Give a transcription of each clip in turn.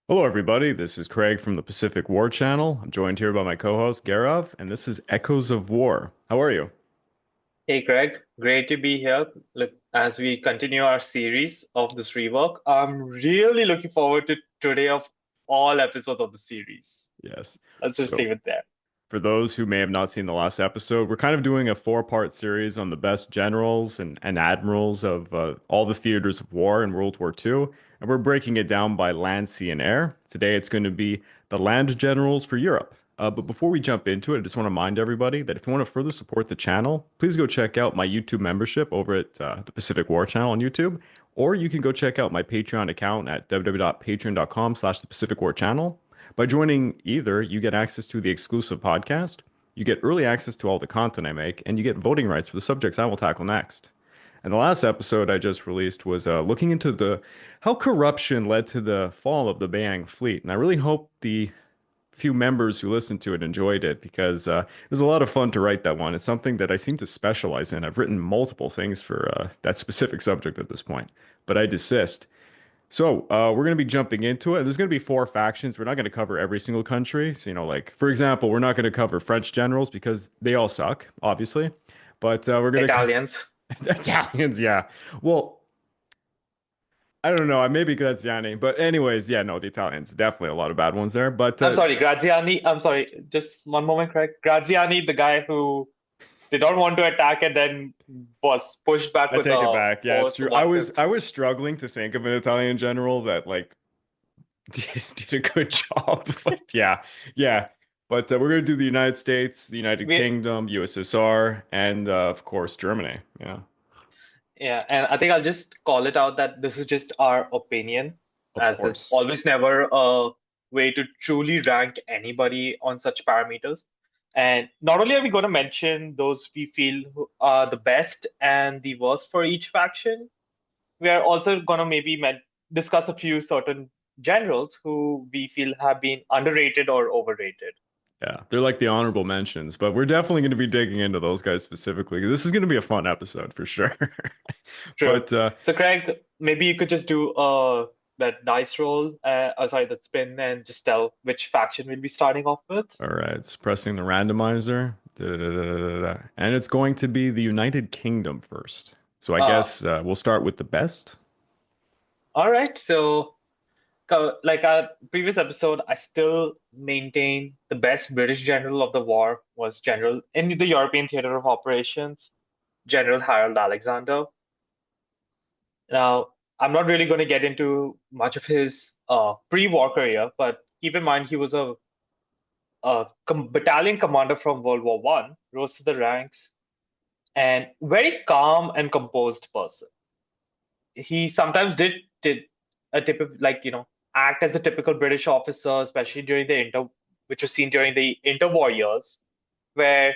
Hello, everybody. This is Craig from the Pacific War Channel. I'm joined here by my co-host Gaurav, and this is Echoes of War. How are you? Hey Greg, great to be here. Look, as we continue our series of this rework, I'm really looking forward to today of all episodes of the series. Yes. Let's just So, leave it there. for those who may have not seen the last episode, we're kind of doing a four-part series on the best generals and admirals of all the theaters of war in World War II, and we're breaking it down by land, sea, and air. Today, it's going to be the land generals for Europe. But before we jump into it, I just want to remind everybody that if you want to further support the channel, please go check out my YouTube membership over at the Pacific War Channel on YouTube, or you can go check out my Patreon account at www.patreon.com/the Pacific War Channel. By joining either, you get access to the exclusive podcast, you get early access to all the content I make, and you get voting rights for the subjects I will tackle next. And the last episode I just released was looking into the how corruption led to the fall of the Beiyang fleet, and I really hope the few members who listened to it enjoyed it because it was a lot of fun to write that one. It's something that I seem to specialize in. I've written multiple things for that specific subject at this point, but I desist. So, we're going to be jumping into it. There's going to be four factions. We're not going to cover every single country. So, like, for example, we're not going to cover French generals because they all suck, obviously. But we're going to Italians. Italians, yeah. Well, I don't know. Maybe Graziani. But anyways, yeah, no, the Italians, definitely a lot of bad ones there. But I'm sorry, Graziani. I'm sorry, just one moment, Craig. Graziani, the guy who did not want to attack and then was pushed back I with take it a back. Yeah, it's force true. I one was fifth. I was struggling to think of an Italian general that like did a good job. But yeah, yeah. But we're gonna do the United States, the United We, Kingdom, USSR, and of course Germany. Yeah, yeah, and I think I'll just call it out that this is just our opinion, of as there's course. always never a way to truly rank anybody on such parameters. And not only are we going to mention those we feel who are the best and the worst for each faction, we are also going to maybe discuss a few certain generals who we feel have been underrated or overrated. Yeah, they're like the honorable mentions, but we're definitely going to be digging into those guys specifically. This is going to be a fun episode for sure. True. But So, Craig, maybe you could just do that dice roll, sorry, that spin, and just tell which faction we'll be starting off with. all right, it's pressing the randomizer, da-da-da-da-da-da. And it's going to be the United Kingdom first. So I Uh, guess we'll start with the best. all right. So, like our previous episode, I still maintain the best British general of the war was General in the European theater of operations, General Harold Alexander. Now, I'm not really going to get into much of his pre-war career, but keep in mind he was a battalion commander from World War One, rose to the ranks, and very calm and composed person. He sometimes did a typical act as a typical British officer, especially during the which was seen during the interwar years, where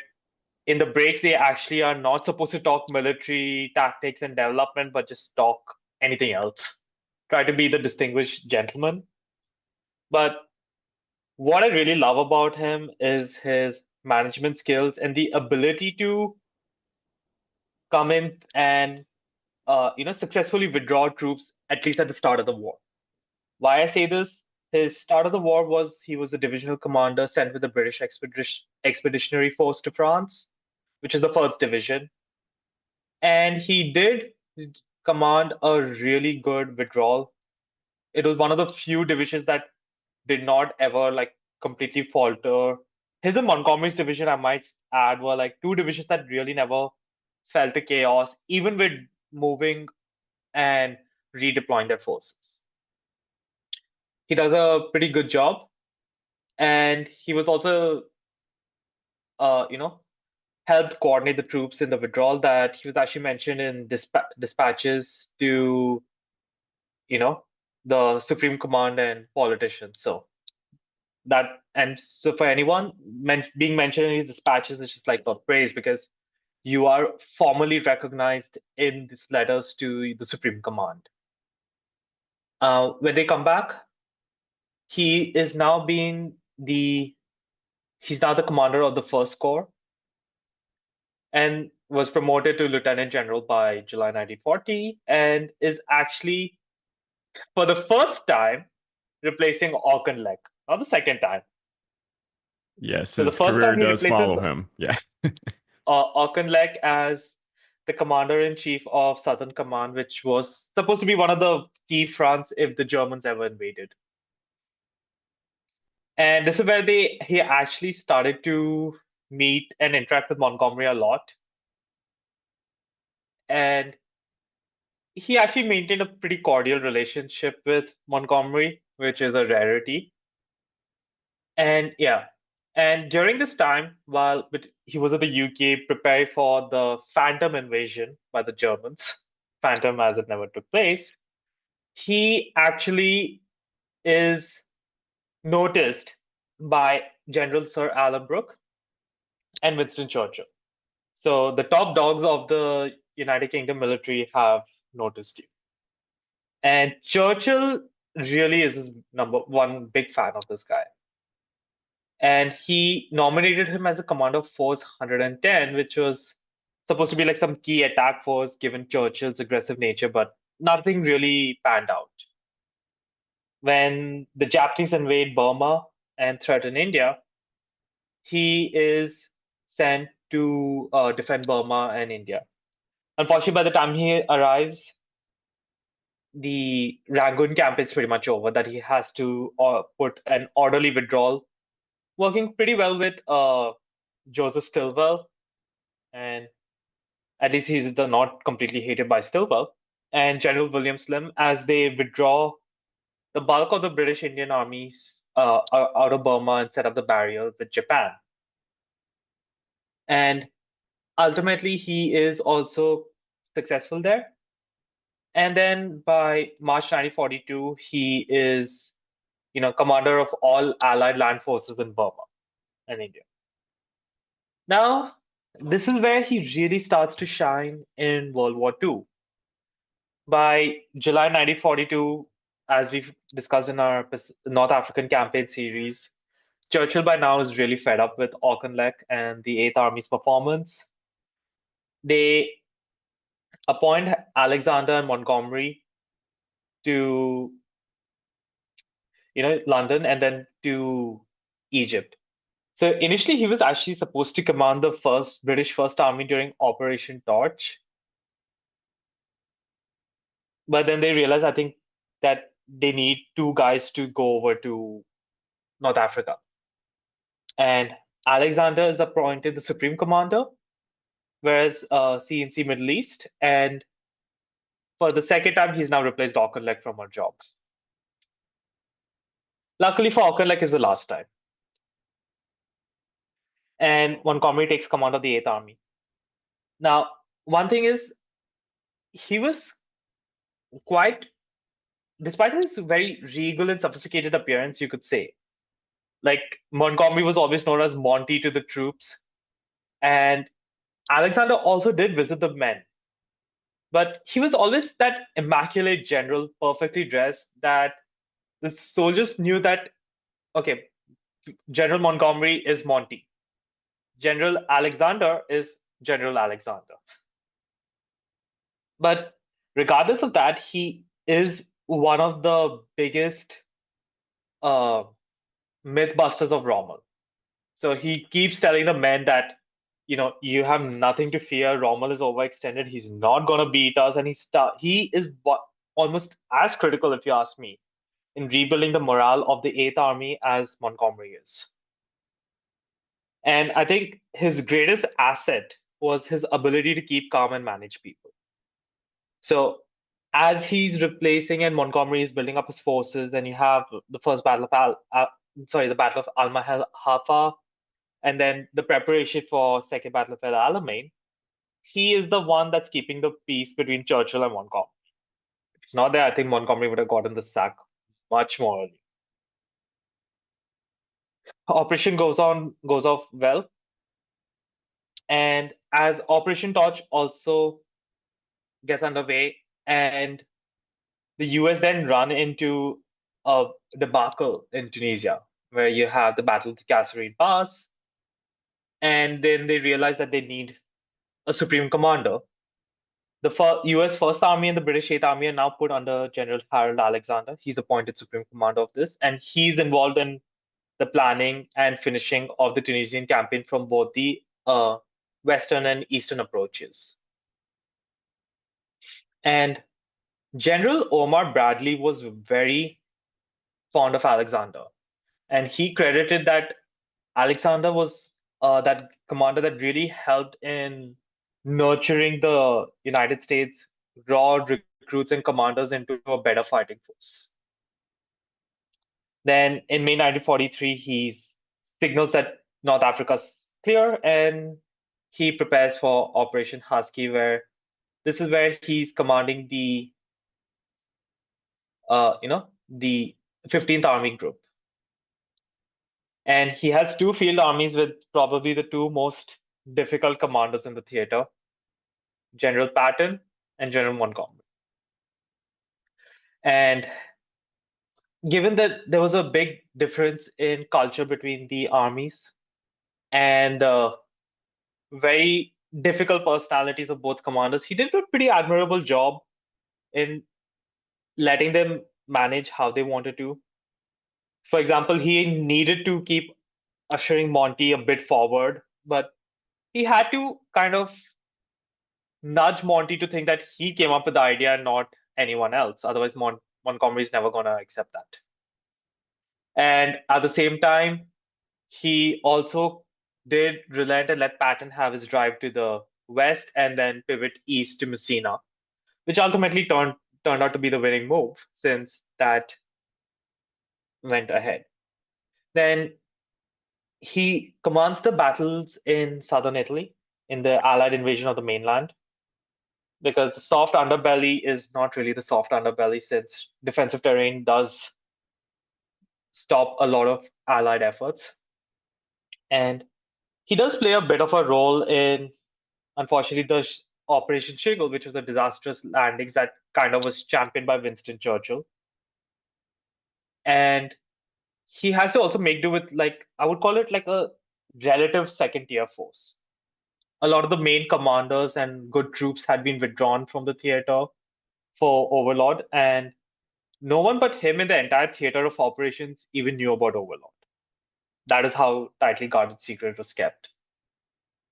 in the breaks they actually are not supposed to talk military tactics and development, but just talk anything else. Try to be the distinguished gentleman. But what I really love about him is his management skills and the ability to come in and successfully withdraw troops at least at the start of the war. Why I say this? His start of the war was he was a divisional commander sent with the British Expeditionary Force to France, which is the first division, and he did command a really good withdrawal. It was one of the few divisions that did not ever like completely falter. His and Montgomery's division, I might add, were like two divisions that really never fell to chaos, even with moving and redeploying their forces. He does a pretty good job, and he was also, uh, you know, helped coordinate the troops in the withdrawal that he was actually mentioned in dispatches to, you know, the Supreme Command and politicians. So so for anyone being mentioned in these dispatches is just like for praise because you are formally recognized in these letters to the Supreme Command. When they come back, he is now being the he's now the commander of the First Corps and was promoted to lieutenant general by July 1940 and is actually for the first time replacing Auchinleck. Not the second time. Yes, So the his first career time he does replaces follow him. Yeah. Auchinleck as the commander-in-chief of Southern Command, which was supposed to be one of the key fronts if the Germans ever invaded. And this is where he actually started to meet and interact with Montgomery a lot. And he actually maintained a pretty cordial relationship with Montgomery, which is a rarity. And yeah, and during this time, he was at the UK preparing for the Phantom invasion by the Germans, Phantom as it never took place, he actually is noticed by General Sir Alan Brooke and Winston Churchill. So the top dogs of the United Kingdom military have noticed you. And Churchill really is his number one big fan of this guy. And he nominated him as a commander of Force 110, which was supposed to be like some key attack force given Churchill's aggressive nature, but nothing really panned out. When the Japanese invade Burma and threaten India, he is sent to defend Burma and India. Unfortunately, by the time he arrives, the Rangoon campaign is pretty much over, that he has to put an orderly withdrawal, working pretty well with Joseph Stilwell, and at least he's not completely hated by Stilwell, and General William Slim as they withdraw the bulk of the British Indian armies out of Burma and set up the barrier with Japan. And ultimately, he is also successful there. And then by March 1942, he is, commander of all Allied land forces in Burma and India. Now, this is where he really starts to shine in World War II. By July 1942, as we've discussed in our North African campaign series, Churchill by now is really fed up with Auchinleck and the Eighth Army's performance. They appoint Alexander and Montgomery to, London and then to Egypt. So initially, he was actually supposed to command the British First Army during Operation Torch, but then they realized, I think, that they need two guys to go over to North Africa. And Alexander is appointed the Supreme Commander, whereas CNC Middle East. And for the second time, he's now replaced Auchinleck from her job. Luckily for Auchinleck, is the last time. And Montgomery takes command of the Eighth Army. Now, one thing is, he was quite, despite his very regal and sophisticated appearance, you could say, like Montgomery was always known as Monty to the troops. And Alexander also did visit the men. But he was always that immaculate general, perfectly dressed, that the soldiers knew that, okay, General Montgomery is Monty. General Alexander is General Alexander. But regardless of that, he is one of the biggest mythbusters of Rommel. So he keeps telling the men that, you have nothing to fear. Rommel is overextended. He's not going to beat us. And he is almost as critical, if you ask me, in rebuilding the morale of the Eighth Army as Montgomery is. And I think his greatest asset was his ability to keep calm and manage people. So as he's replacing and Montgomery is building up his forces, and you have the first battle of the Battle of Al-Mahafah, and then the preparation for second Battle of El Alamein, he is the one that's keeping the peace between Churchill and Montgomery. If he's not there, I think Montgomery would have gotten the sack much more early. Operation goes off well. And as Operation Torch also gets underway, and the US then run into a debacle in Tunisia, where you have the Battle of the Kasserine Pass, and then they realize that they need a supreme commander. The US First Army and the British Eighth Army are now put under General Harold Alexander. He's appointed Supreme Commander of this, and he's involved in the planning and finishing of the Tunisian campaign from both the western and eastern approaches. And General Omar Bradley was very fond of Alexander, and he credited that Alexander was that commander that really helped in nurturing the United States raw recruits and commanders into a better fighting force. Then in May 1943, he signals that North Africa's clear and he prepares for Operation Husky, where this is where he's commanding the 15th Army Group. And he has two field armies with probably the two most difficult commanders in the theater, General Patton and General Montgomery. And given that there was a big difference in culture between the armies and the very difficult personalities of both commanders, he did a pretty admirable job in letting them manage how they wanted to. For example, he needed to keep ushering Monty a bit forward, but he had to kind of nudge Monty to think that he came up with the idea and not anyone else. Otherwise, Montgomery is never going to accept that. And at the same time, he also did relent and let Patton have his drive to the west and then pivot east to Messina, which ultimately turned out to be the winning move since that went ahead. Then he commands the battles in southern Italy in the Allied invasion of the mainland, because the soft underbelly is not really the soft underbelly, since defensive terrain does stop a lot of Allied efforts. And he does play a bit of a role in, unfortunately, the Operation Shingle, which was the disastrous landings that kind of was championed by Winston Churchill. And he has to also make do with, like, I would call it like a relative second tier force. A lot of the main commanders and good troops had been withdrawn from the theater for Overlord, and no one but him in the entire theater of operations even knew about Overlord. That is how tightly guarded secret was kept.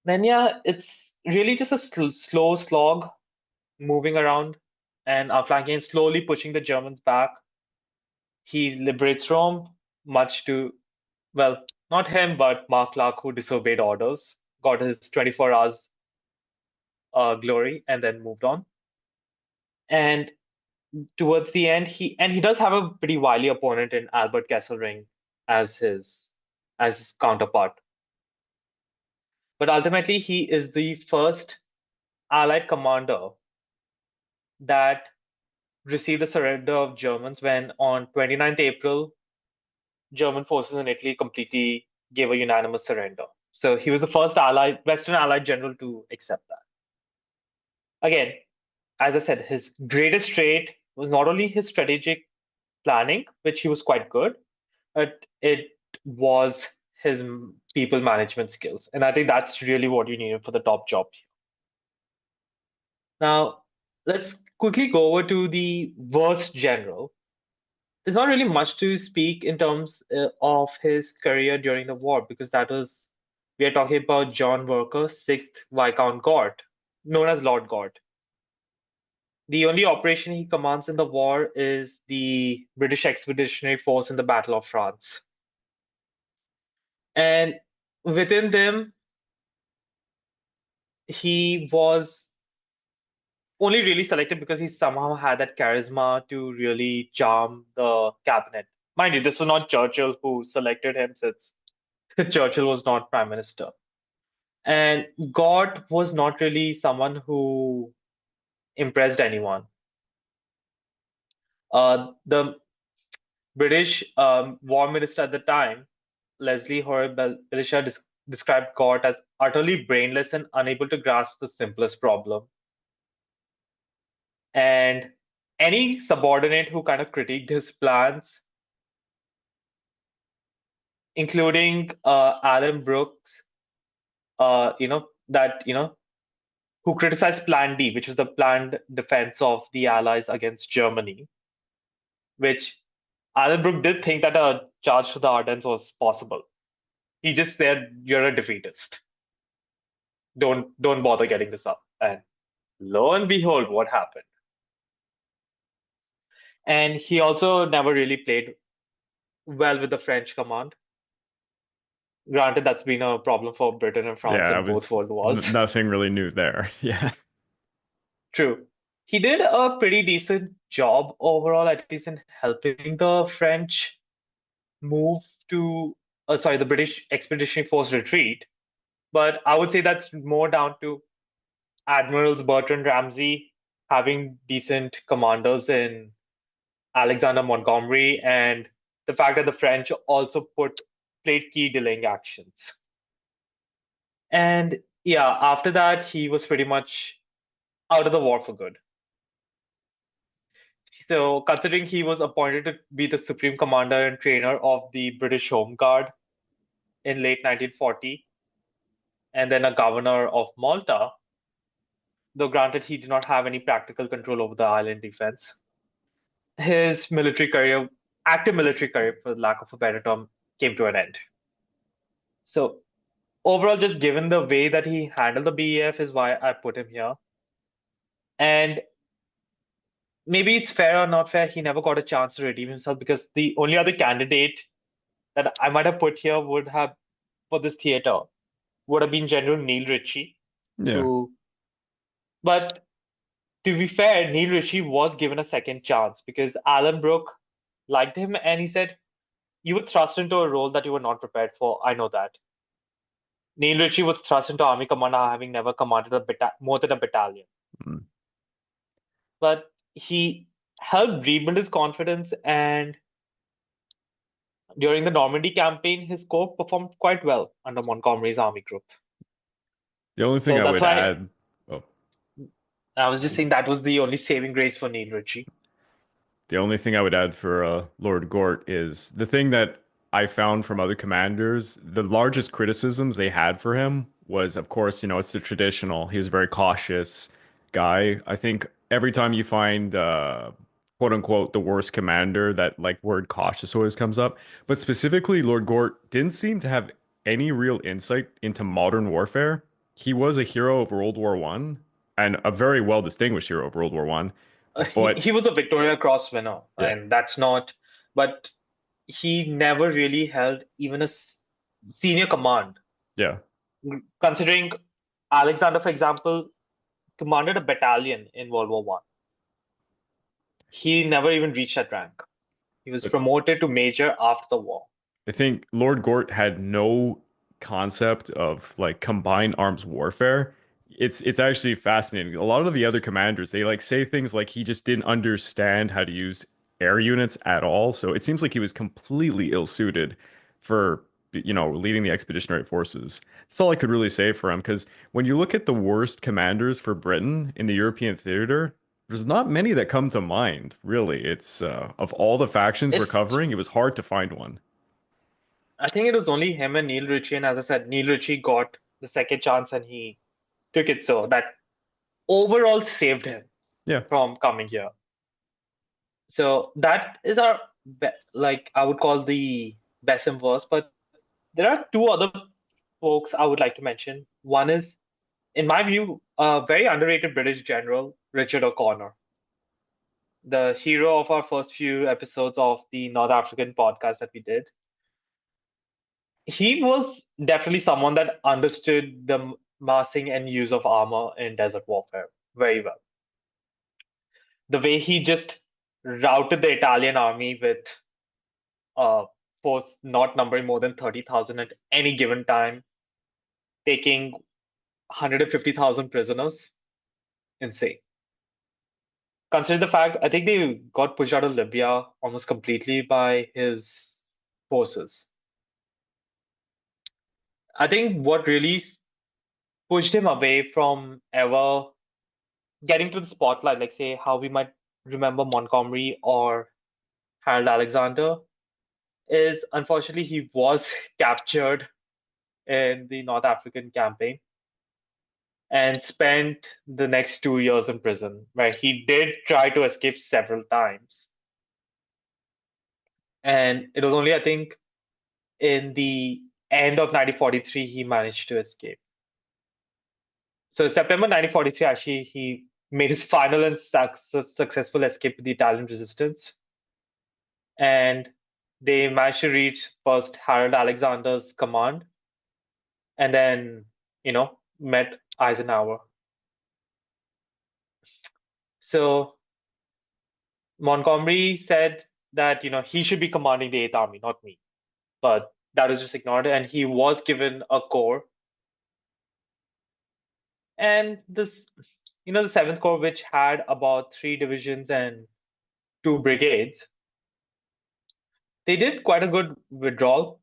Then, yeah, it's really just a slow slog moving around and outflanking and slowly pushing the Germans back. He liberates Rome, much to, well, not him, but Mark Clark, who disobeyed orders, got his 24 hours glory, and then moved on. And towards the end, he does have a pretty wily opponent in Albert Kesselring as his counterpart. But ultimately, he is the first Allied commander that received the surrender of Germans when, on 29th April, German forces in Italy completely gave a unanimous surrender. So he was the first Western Allied general to accept that. Again, as I said, his greatest trait was not only his strategic planning, which he was quite good, but it was his people management skills. And I think that's really what you need for the top job here. Now, let's quickly go over to the worst general. There's not really much to speak in terms of his career during the war, because we are talking about John Worker's 6th Viscount Gort, known as Lord Gort. The only operation he commands in the war is the British Expeditionary Force in the Battle of France. And within them, he was only really selected because he somehow had that charisma to really charm the cabinet. Mind you, this was not Churchill who selected him, since Churchill was not prime minister. And Gort was not really someone who impressed anyone. The British war minister at the time, Leslie Hoare Belisha, described Gort as utterly brainless and unable to grasp the simplest problem. And any subordinate who kind of critiqued his plans, including Alan Brooks, that who criticized Plan D, which was the planned defense of the Allies against Germany, which Adenbrook did think that a charge to the Ardennes was possible. He just said, "You're a defeatist. Don't bother getting this up." And lo and behold, what happened? And he also never really played well with the French command. Granted, that's been a problem for Britain and France Yeah, in it both was world wars. nothing really new there. Yeah. True. He did a pretty decent job overall, at least in helping the French move to, sorry, the British Expeditionary Force retreat. But I would say that's more down to Admirals Bertrand Ramsay having decent commanders in Alexander Montgomery, and the fact that the French also played key delaying actions. And yeah, after that, he was pretty much out of the war for good. So, considering he was appointed to be the supreme commander and trainer of the British Home Guard in late 1940, and then a governor of Malta, though granted he did not have any practical control over the island defense, his military career, active military career, for lack of a better term, came to an end. So, overall, just given the way that he handled the BEF is why I put him here. And maybe it's fair or not fair, he never got a chance to redeem himself because the only other candidate that I might have put here would have for this theater would have been General Neil Ritchie, Yeah. who, but to be fair, Neil Ritchie was given a second chance because Alan Brooke liked him and he said, "You were thrust into a role that you were not prepared for. I know that." Neil Ritchie was thrust into Army Commander having never commanded more than a battalion. Mm. But he helped rebuild his confidence, and during the Normandy campaign, his corps performed quite well under Montgomery's army group. The only thing So I that's would why add, oh, I was just saying that was the only saving grace for Neil Ritchie. the only thing I would add for Lord Gort is the thing that I found from other commanders, the largest criticisms they had for him was, of course, it's the traditional. He was a very cautious guy. I think every time you find quote unquote the worst commander, that like word cautious always comes up. But specifically, Lord Gort didn't seem to have any real insight into modern warfare. He was a hero of World War One and a very well distinguished hero of World War One. He But was a Victoria Cross winner, yeah, and that's not, but he never really held even a senior command. yeah. Considering Alexander, for example, commanded a battalion in World War One. He never even reached that rank. He was promoted to major after the war. I think Lord Gort had no concept of like combined arms warfare. It's actually fascinating. A lot of the other commanders, they like say things like he just didn't understand how to use air units at all. So it seems like he was completely ill-suited for, leading the expeditionary forces. That's all I could really say for him, because when you look at the worst commanders for Britain in the European theater, there's not many that come to mind, really. It's of all the factions we're It's covering, it was hard to find one. I think it was only him and Neil Ritchie, and as I said, Neil Ritchie got the second chance and he took it so that overall saved him Yeah. from coming here. So that is our like I would call the best and worst, but there are two other folks I would like to mention. One is, in my view, a very underrated British general, Richard O'Connor, the hero of our first few episodes of the North African podcast that we did. He was definitely someone that understood the massing and use of armor in desert warfare very well. The way he just routed the Italian army with a force not numbering more than 30,000 at any given time, taking 150,000 prisoners. Insane. Consider the fact, I think they got pushed out of Libya almost completely by his forces. I think what really pushed him away from ever getting to the spotlight, like say how we might remember Montgomery or Harold Alexander, is unfortunately he was captured in the North African campaign. and spent the next 2 years in prison, where he did try to escape several times. And it was only, I think, in the end of 1943 he managed to escape. So September 1943, actually, he made his final and successful escape with the Italian resistance, and they managed to reach first Harold Alexander's command, and then met Eisenhower. So Montgomery said that he should be commanding the Eighth Army, not me, but that was just ignored, and he was given a corps. And this, the Seventh Corps, which had about 3 divisions and 2 brigades, they did quite a good withdrawal.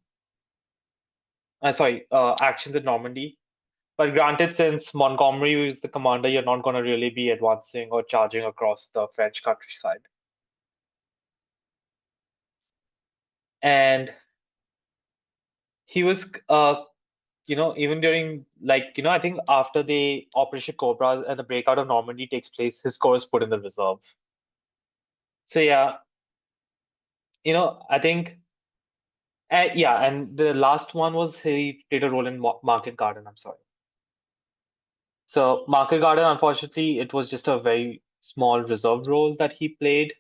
Actions in Normandy. But granted, since Montgomery is the commander, you're not going to really be advancing or charging across the French countryside. And he was, even during, I think after the Operation Cobra and the breakout of Normandy takes place, his corps is put in the reserve. So yeah, I think, yeah, and the last one was he played a role in Market Garden. I'm sorry. So Market Garden, unfortunately, it was just a very small reserve role that he played,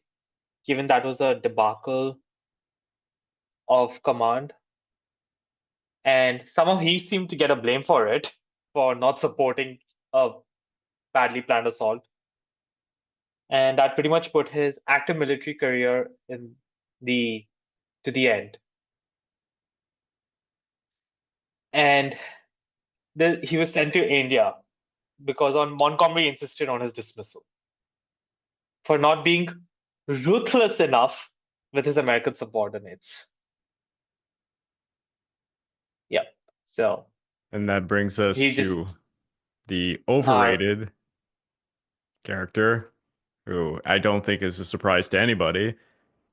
given that was a debacle of command. And somehow he seemed to get a blame for it, for not supporting a badly planned assault. And that pretty much put his active military career the to the end. And he was sent to India because Montgomery insisted on his dismissal for not being ruthless enough with his American subordinates. Yeah. So And that brings us he to just the uh overrated character, who I don't think is a surprise to anybody.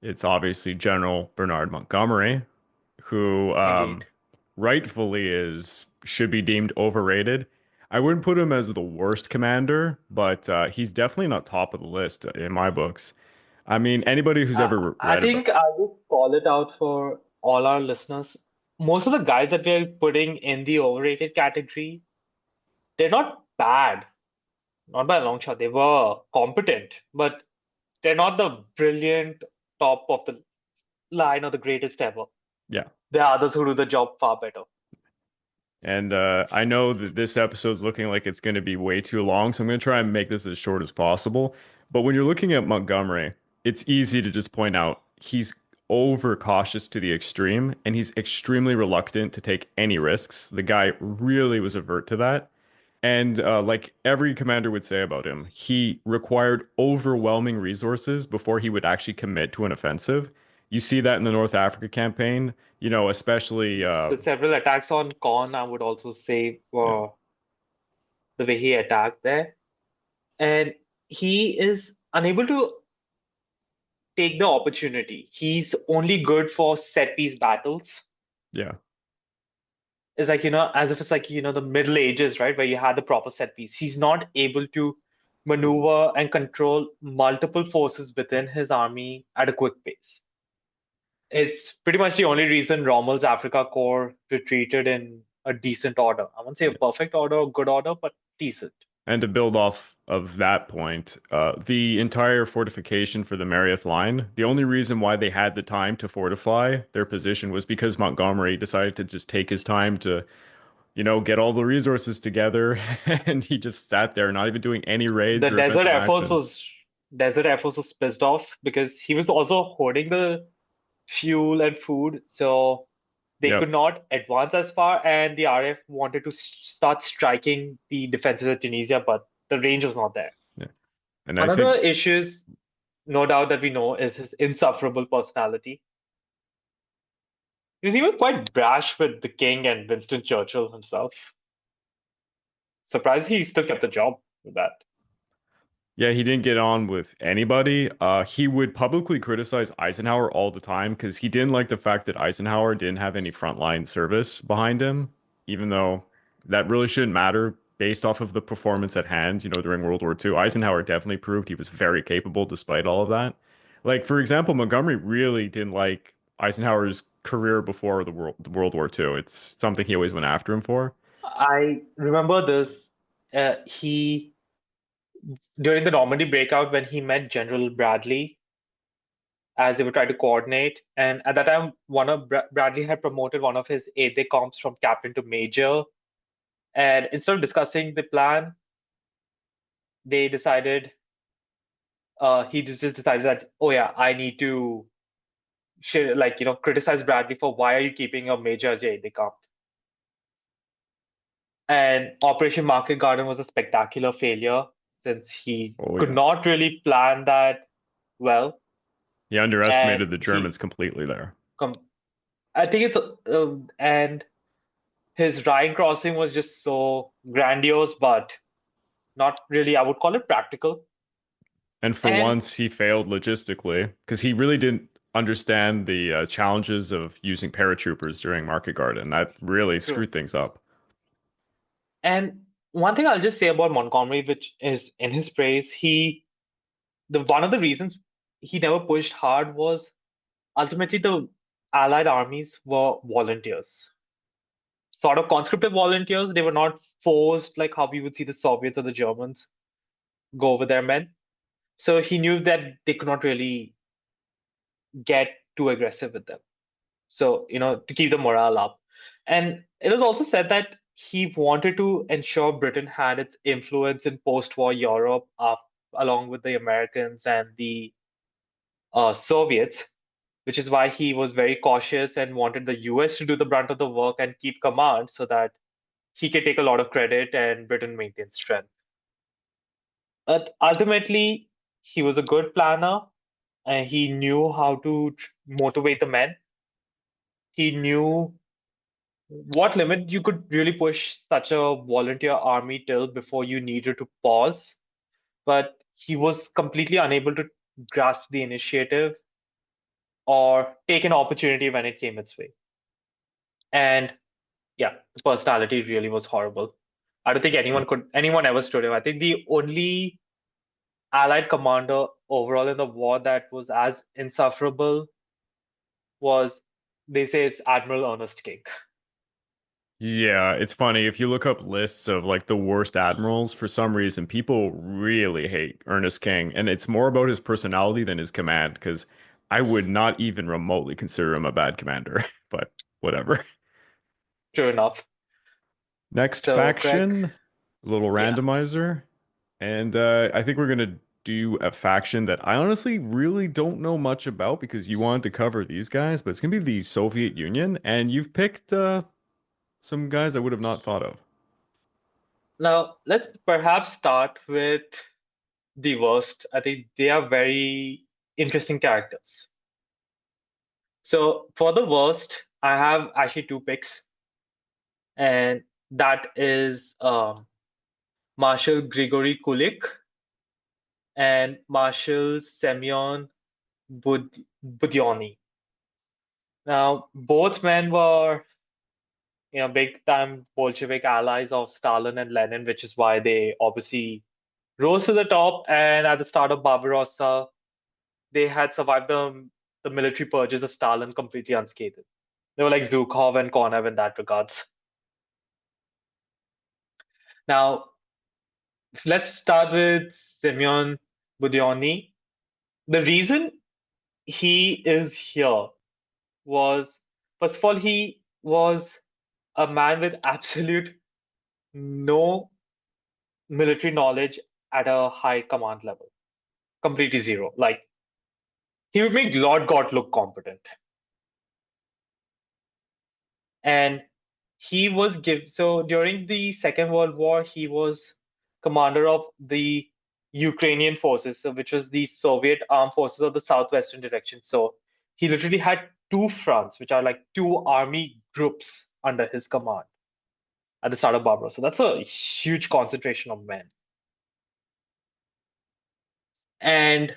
It's obviously General Bernard Montgomery, who indeed. rightfully should be deemed overrated. I wouldn't put him as the worst commander, but he's definitely not top of the list in my books. I mean, anybody who's ever I read about, think I would call it out for all our listeners. Most of the guys that we're putting in the overrated category, they're not bad, not by a long shot. They were competent, but they're not the brilliant top of the line or the greatest ever. yeah. There are others who do the job far better. And I know that this episode's looking like it's going to be way too long, so I'm going to try and make this as short as possible. But when you're looking at Montgomery, it's easy to just point out he's overcautious to the extreme, and he's extremely reluctant to take any risks. The guy really was avert to that. And like every commander would say about him, he required overwhelming resources before he would actually commit to an offensive. You see that in the North Africa campaign, especially The several attacks on Con, I would also say, yeah, were the way he attacked there. And he is unable to take the opportunity. He's only good for set piece battles. yeah. It's like, as if it's like, the Middle Ages, right? Where you had the proper set piece. He's not able to maneuver and control multiple forces within his army at a quick pace. It's pretty much the only reason Rommel's Africa Corps retreated in a decent order. I won't say a perfect order or good order, but decent. And to build off of that point, the entire fortification for the Marioth line, the only reason why they had the time to fortify their position was because Montgomery decided to just take his time to, get all the resources together, and he just sat there, not even doing any raids The or offensive actions. Desert Air Force was pissed off because he was also hoarding the fuel and food, so they could Yep. not advance as far, and the RAF wanted to start striking the defenses of Tunisia, but the range was not there. Yeah. And I Another think, issues, no doubt that we know, is his insufferable personality. He was even quite brash with the king and Winston Churchill himself. Surprised he still kept the job with that. yeah, he didn't get on with anybody. He would publicly criticize Eisenhower all the time because he didn't like the fact that Eisenhower didn't have any frontline service behind him, even though that really shouldn't matter. based off of the performance at hand, during World War II. Eisenhower definitely proved he was very capable despite all of that. Like, for example, Montgomery really didn't like Eisenhower's career before the World War II. It's something he always went after him for. I remember this. He During the Normandy breakout when he met General Bradley as they were trying to coordinate, and at that time, one of Bradley had promoted one of his aide-de-camps from captain to major, and instead of discussing the plan, they decided he just decided that, oh yeah, I need to criticize Bradley for why are you keeping a major as your aide-de-camp. And Operation Market Garden was a spectacular failure since he Oh could yeah. not really plan that well. He And underestimated the Germans completely there. com I think and his Rhine crossing was just so grandiose, but not really, I would call it practical. And for And once, he failed logistically because he really didn't understand the challenges of using paratroopers during Market Garden. That really true. screwed things up. And one thing I'll just say about Montgomery, which is in his praise, the one of the reasons he never pushed hard was ultimately the Allied armies were volunteers, sort of conscripted volunteers. They were not forced like how we would see the Soviets or the Germans go over their men. So he knew that they could not really get too aggressive with them. So, to keep the morale up. And it was also said that he wanted to ensure Britain had its influence in post-war Europe up along with the Americans and the Soviets, which is why he was very cautious and wanted the US to do the brunt of the work and keep command so that he could take a lot of credit and Britain maintain strength. But ultimately, he was a good planner and he knew how to motivate the men. He knew what limit you could really push such a volunteer army till before you needed to pause. But he was completely unable to grasp the initiative or take an opportunity when it came its way. And yeah, the personality really was horrible. I don't think anyone ever stood him. I think the only Allied commander overall in the war that was as insufferable was, they say, it's Admiral Ernest King. Yeah, it's funny. If you look up lists of like the worst admirals, for some reason, people really hate Ernest King. And it's more about his personality than his command, because I would not even remotely consider him a bad commander, but whatever. True enough. Next So, Greg, faction, a little yeah. randomizer. And I think we're gonna do a faction that I honestly really don't know much about because you wanted to cover these guys, but it's gonna be the Soviet Union, and you've picked some guys I would have not thought of. Now, let's perhaps start with the worst. I think they are very interesting characters. So, for the worst, I have actually two picks, and that is Marshal Grigory Kulik and Marshal Semyon Budyonny. Now, both men were, big time Bolshevik allies of Stalin and Lenin, which is why they obviously rose to the top. And at the start of Barbarossa, they had survived the military purges of Stalin completely unscathed. They were like Zhukov and Konev in that regards. Now, let's start with Semyon Budyonny. The reason he is here was, first of all, he was a man with absolute no military knowledge at a high command level, completely zero. Like, he would make Lord Gort look competent. And he was so during the Second World War, he was commander of the Ukrainian forces, so which was the Soviet armed forces of the southwestern direction. So he literally had two fronts, which are like two army groups under his command at the start of Barbarossa. So that's a huge concentration of men. And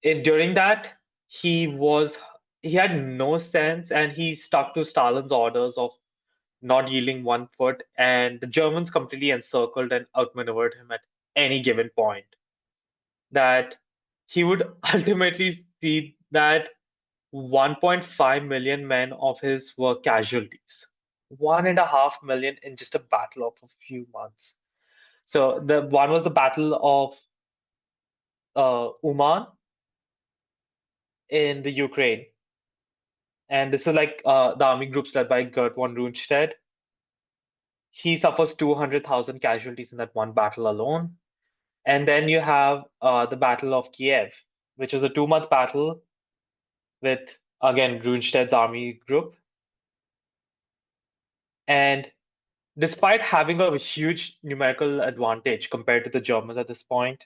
during that, he was he had no sense, and he stuck to Stalin's orders of not yielding 1 foot, and the Germans completely encircled and outmaneuvered him at any given point. That he would ultimately see that 1.5 million men of his were casualties. 1.5 million in just a battle of a few months. So the one was the Battle of Uman in the Ukraine, and this is like the army groups led by Gert von Rundstedt. He suffers 200,000 casualties in that one battle alone. And then you have the Battle of Kiev, which was a 2 month battle with, again, Rundstedt's army group. And despite having a huge numerical advantage compared to the Germans at this point,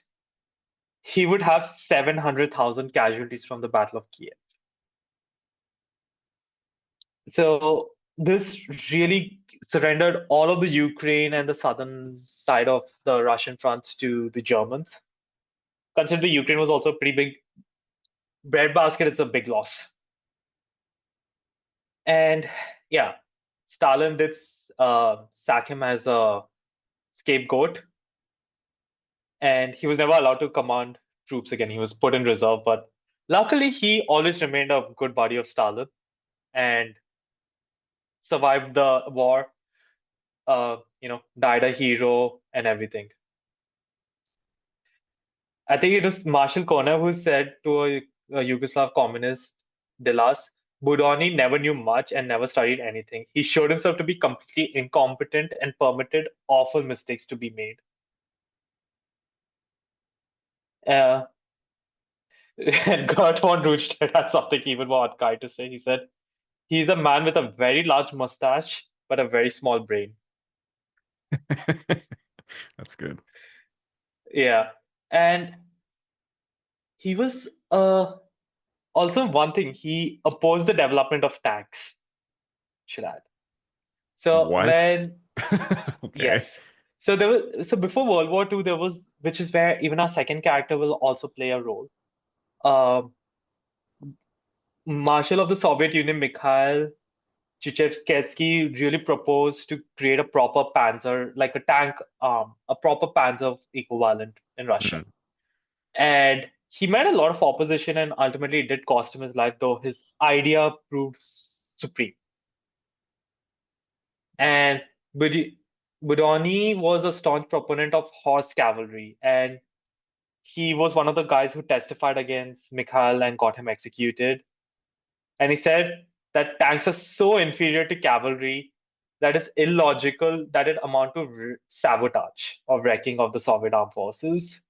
he would have 700,000 casualties from the Battle of Kiev. So this really surrendered all of the Ukraine and the southern side of the Russian fronts to the Germans. Considering the Ukraine was also a pretty big breadbasket, it's a big loss. And yeah, Stalin did sack him as a scapegoat, and he was never allowed to command troops again. He was put in reserve, but luckily he always remained a good buddy of Stalin and survived the war. Died a hero and everything. I think it was Marshal Konev who said to a Yugoslav communist, Dilas, Budoni never knew much and never studied anything. He showed himself to be completely incompetent and permitted awful mistakes to be made. Uh, and Gert von Rundstedt had something even more archaic to say. He said, he's a man with a very large mustache, but a very small brain. That's good. Yeah. And he was also one thing, he opposed the development of tanks, should add. So What? when Okay. Yes. So before World War II, there was, which is where even our second character will also play a role. Uh, Marshal of the Soviet Union, Mikhail Chichevsky, really proposed to create a proper panzer, like a tank, a proper panzer equivalent in Russia. Hmm. And he met a lot of opposition, and ultimately it did cost him his life, though his idea proved supreme. And Budoni was a staunch proponent of horse cavalry, and he was one of the guys who testified against Mikhail and got him executed. And he said that tanks are so inferior to cavalry that it's illogical that it amount to sabotage or wrecking of the Soviet armed forces.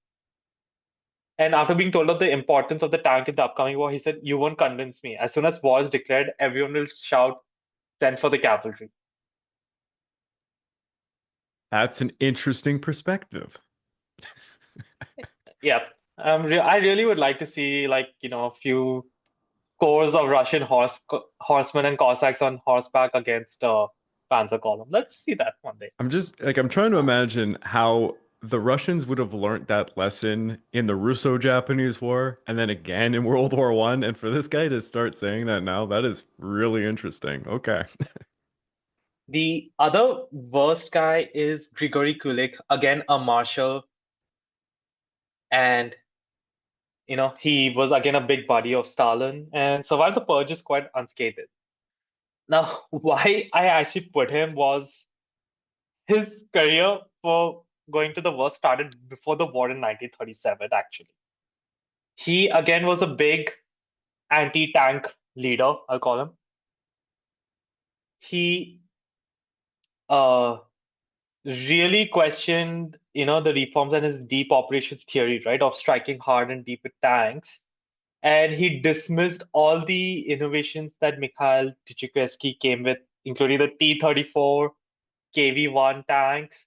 And after being told of the importance of the tank in the upcoming war, he said, "You won't convince me. As soon as war is declared, everyone will shout, 'Send for the cavalry.'" That's an interesting perspective. Yeah. I really would like to see, like, a few corps of Russian horsemen and Cossacks on horseback against a panzer column. Let's see that one day. I'm just like I'm trying to imagine how the Russians would have learned that lesson in the Russo-Japanese War and then again in World War One. And for this guy to start saying that now, that is really interesting. Okay. The other worst guy is Grigory Kulik, again a marshal, and he was again a big buddy of Stalin and survived the purges quite unscathed. Now, why I actually put him was his career for going to the war started before the war in 1937, actually. He again was a big anti-tank leader, I'll call him. He uh, really questioned, the reforms and his deep operations theory, right, of striking hard and deep with tanks. And he dismissed all the innovations that Mikhail Tucholsky came with, including the T-34, KV-1 tanks,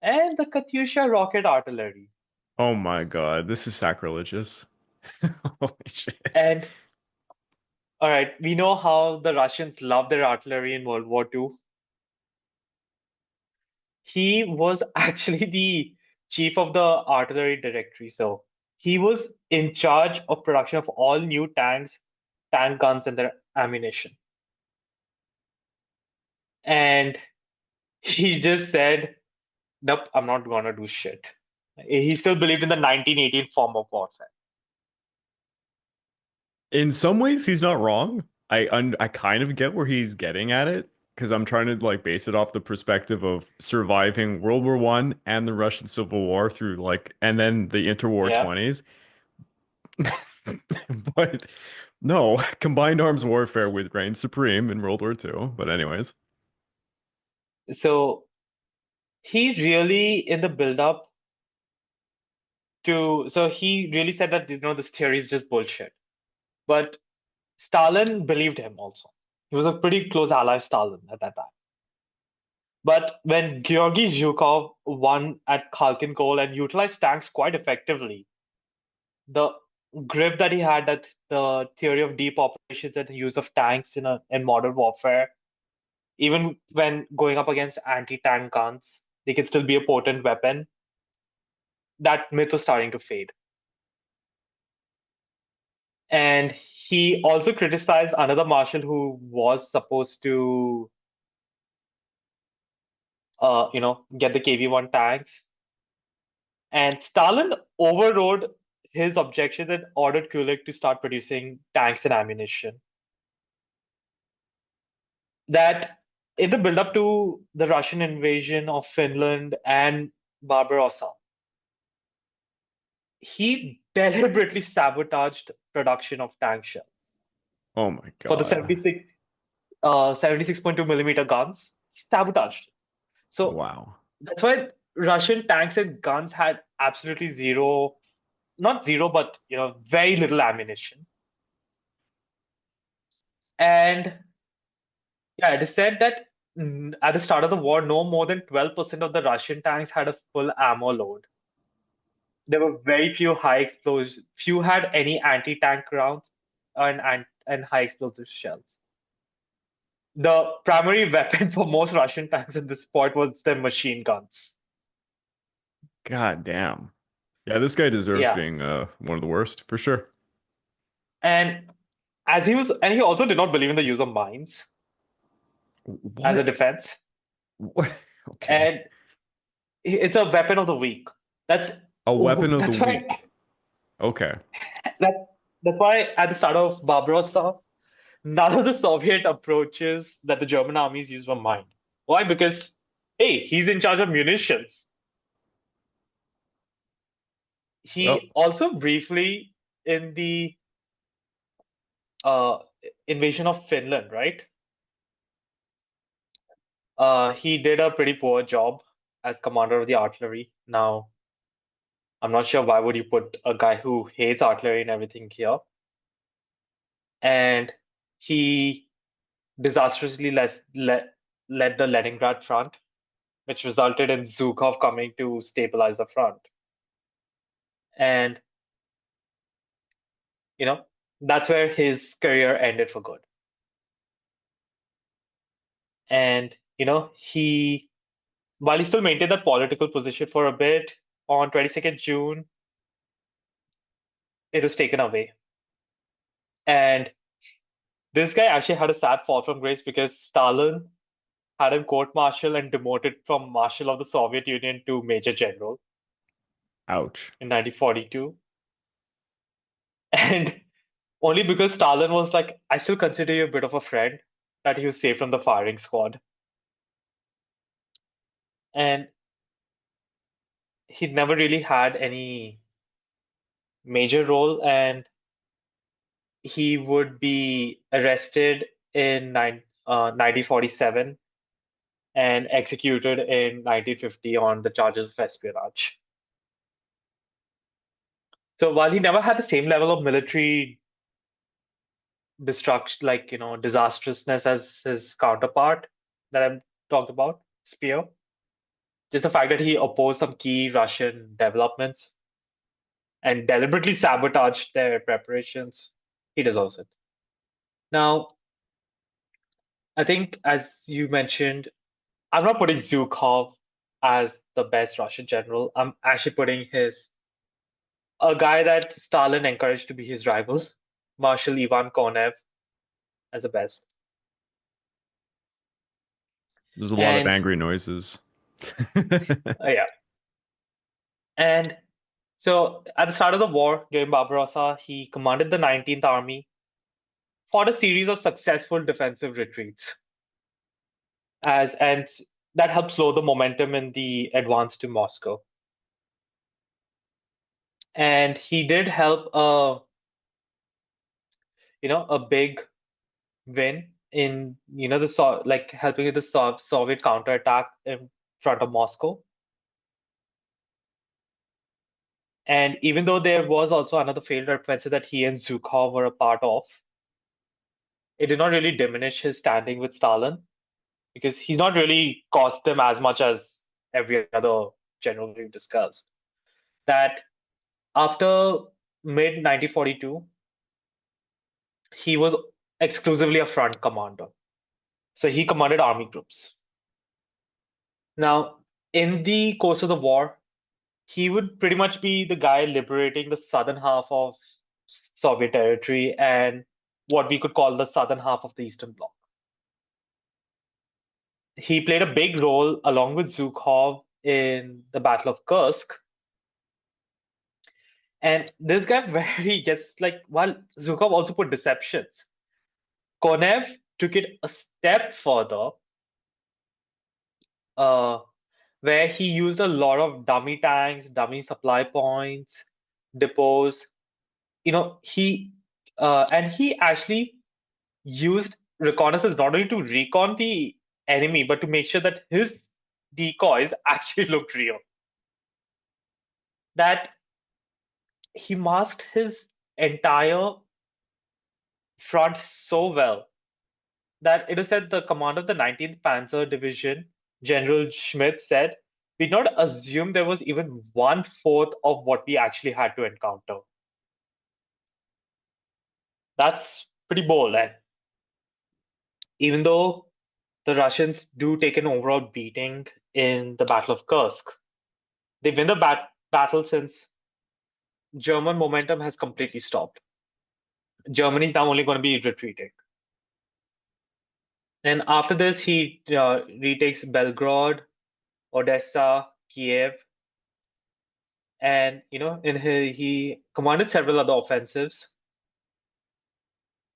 and the Katyusha rocket artillery. Oh my God, this is sacrilegious. Holy shit. And all right, we know how the Russians love their artillery in World War II. He was actually the chief of the artillery directory. So he was in charge of production of all new tanks, tank guns, and their ammunition. And he just said, "Nope, I'm not gonna do shit." He still believed in the 1918 form of warfare. In some ways, he's not wrong. I kind of get where he's getting at it because I'm trying to like base it off the perspective of surviving World War One and the Russian Civil War through like and then the interwar Yeah. 20s. But no, combined arms warfare with reigned supreme in World War Two. But anyways, So he really, in the build-up so he really said that, this theory is just bullshit. But Stalin believed him also. He was a pretty close ally of Stalin at that time. But when Georgy Zhukov won at Khalkhin Kol and utilized tanks quite effectively, the grip that he had, that the theory of deep operations and the use of tanks in modern warfare, even when going up against anti-tank guns, they can still be a potent weapon. That myth was starting to fade. And he also criticized another marshal who was supposed to, get the KV-1 tanks. And Stalin overrode his objections and ordered Kulik to start producing tanks and ammunition. That in the build-up to the Russian invasion of Finland and Barbarossa, he deliberately sabotaged production of tank shells oh my for the God. 76.2 millimeter guns. He sabotaged it. So Wow. that's why Russian tanks and guns had absolutely zero, not zero, but very little ammunition. And yeah, it is said that at the start of the war, no more than 12% of the Russian tanks had a full ammo load. There were very few high explosive, few had any anti-tank rounds and high explosive shells. The primary weapon for most Russian tanks at this point was their machine guns. God damn. Yeah, this guy deserves Yeah. being one of the worst for sure. And and he also did not believe in the use of mines as a What? defense. What? Okay. And it's a weapon of the weak. That's A weapon of the that's why weak. Okay. that that's why at the start of Barbarossa, none of the Soviet approaches that the German armies used were mined. Why? Because hey, he's in charge of munitions. Well, He also briefly in the uh, invasion of Finland, right? He did a pretty poor job as commander of the artillery. Now, I'm not sure why would you put a guy who hates artillery and everything here. And he disastrously led the Leningrad front, which resulted in Zhukov coming to stabilize the front. And, you know, that's where his career ended for good. And, while he still maintained that political position for a bit, on 22nd June, it was taken away. And this guy actually had a sad fall from grace because Stalin had him court-martialed and demoted from Marshal of the Soviet Union to Major General ouch. in 1942. And only because Stalin was like, I still consider you a bit of a friend, that he was saved from the firing squad. And he never really had any major role, and he would be arrested in 1947 and executed in 1950 on the charges of espionage. So while he never had the same level of military destruction, like, disastrousness as his counterpart that I've talked about, Spear, just the fact that he opposed some key Russian developments and deliberately sabotaged their preparations, he deserves it. Now, I think, as you mentioned, I'm not putting Zhukov as the best Russian general. I'm actually putting a guy that Stalin encouraged to be his rival, Marshal Ivan Konev, as the best. There's a lot of And angry noises. yeah. And so at the start of the war during Barbarossa, he commanded the 19th Army, fought a series of successful defensive retreats, and that helped slow the momentum in the advance to Moscow. And he did help a big win in like helping with the Soviet counterattack in front of Moscow. And even though there was also another failed offensive that he and Zhukov were a part of, it did not really diminish his standing with Stalin because he's not really cost them as much as every other general we've discussed. That after mid 1942, he was exclusively a front commander. So he commanded army groups. Now, in the course of the war, he would pretty much be the guy liberating the southern half of Soviet territory and what we could call the southern half of the Eastern Bloc. He played a big role along with Zhukov in the Battle of Kursk. And this guy where he gets like, while Zhukov also put deceptions, Konev took it a step further, uh, where he used a lot of dummy tanks, dummy supply points, depots. He actually used reconnaissance not only to recon the enemy, but to make sure that his decoys actually looked real. That he masked his entire front so well that it is said the commander of the 19th Panzer Division, General Schmidt, said, "We did not assume there was even 1/4 of what we actually had to encounter." That's pretty bold. And even though the Russians do take an overall beating in the Battle of Kursk, they win the battle since German momentum has completely stopped. Germany is now only going to be retreating. And after this, he retakes Belgrade, Odessa, Kiev, and he commanded several other offensives,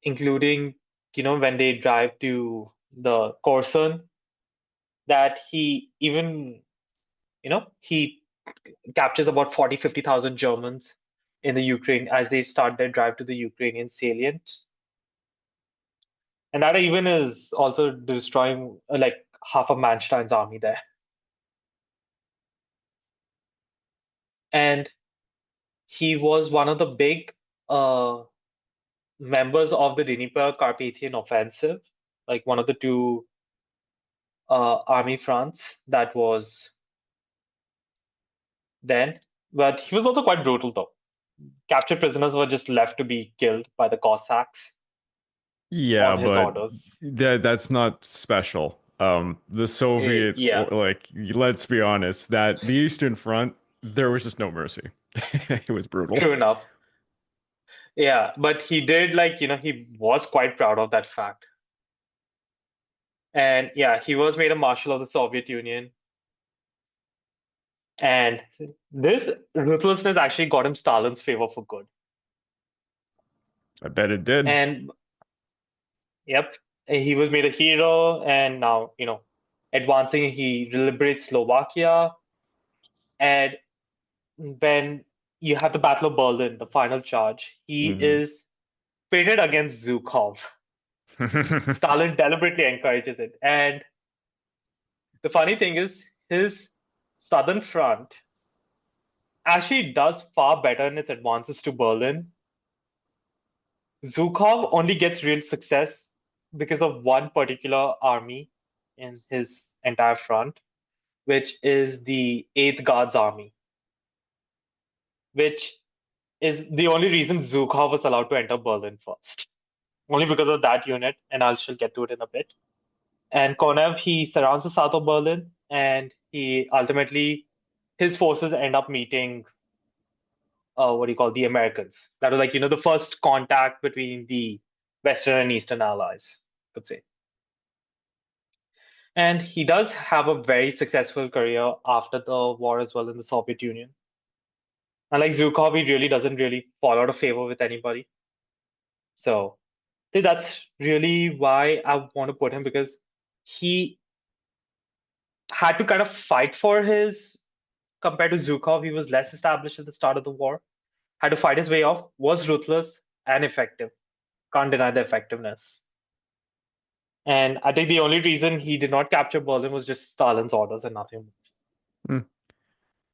including when they drive to the Korsun. That he even he captures about 40-50,000 Germans in the Ukraine as they start their drive to the Ukrainian salients. And that even is also destroying like half of Manstein's army there. And he was one of the big uh, members of the Dnieper Carpathian Offensive, like one of the two army fronts that was then. But he was also quite brutal, though. Captured prisoners were just left to be killed by the Cossacks Yeah, on his but orders. that's not special. The Soviet, Yeah, like, let's be honest, that the Eastern Front, there was just no mercy. It was brutal. true enough. Yeah, but he did he was quite proud of that fact. And yeah, he was made a marshal of the Soviet Union. And this ruthlessness actually got him Stalin's favor for good. I bet it did. And yep, he was made a hero. And now, advancing, he liberates Slovakia. And when you have the Battle of Berlin, the final charge, he Hmm. is pitted against Zhukov. Stalin deliberately encourages it. And the funny thing is, his southern front actually does far better in its advances to Berlin. Zhukov only gets real success because of one particular army in his entire front, which is the 8th Guards Army, which is the only reason Zhukov was allowed to enter Berlin first. Only because of that unit, and I shall get to it in a bit. And Konev, he surrounds the south of Berlin, and he ultimately, his forces end up meeting what do you call the Americans. That was like, the first contact between the Western and Eastern allies, could say. And he does have a very successful career after the war as well in the Soviet Union. Unlike Zhukov, he really doesn't really fall out of favor with anybody. So I think that's really why I want to put him, because he had to kind of fight for his, compared to Zhukov, he was less established at the start of the war, had to fight his way off, was ruthless and effective. Can't deny the effectiveness. And I think the only reason he did not capture Berlin was just Stalin's orders and nothing more. Hmm.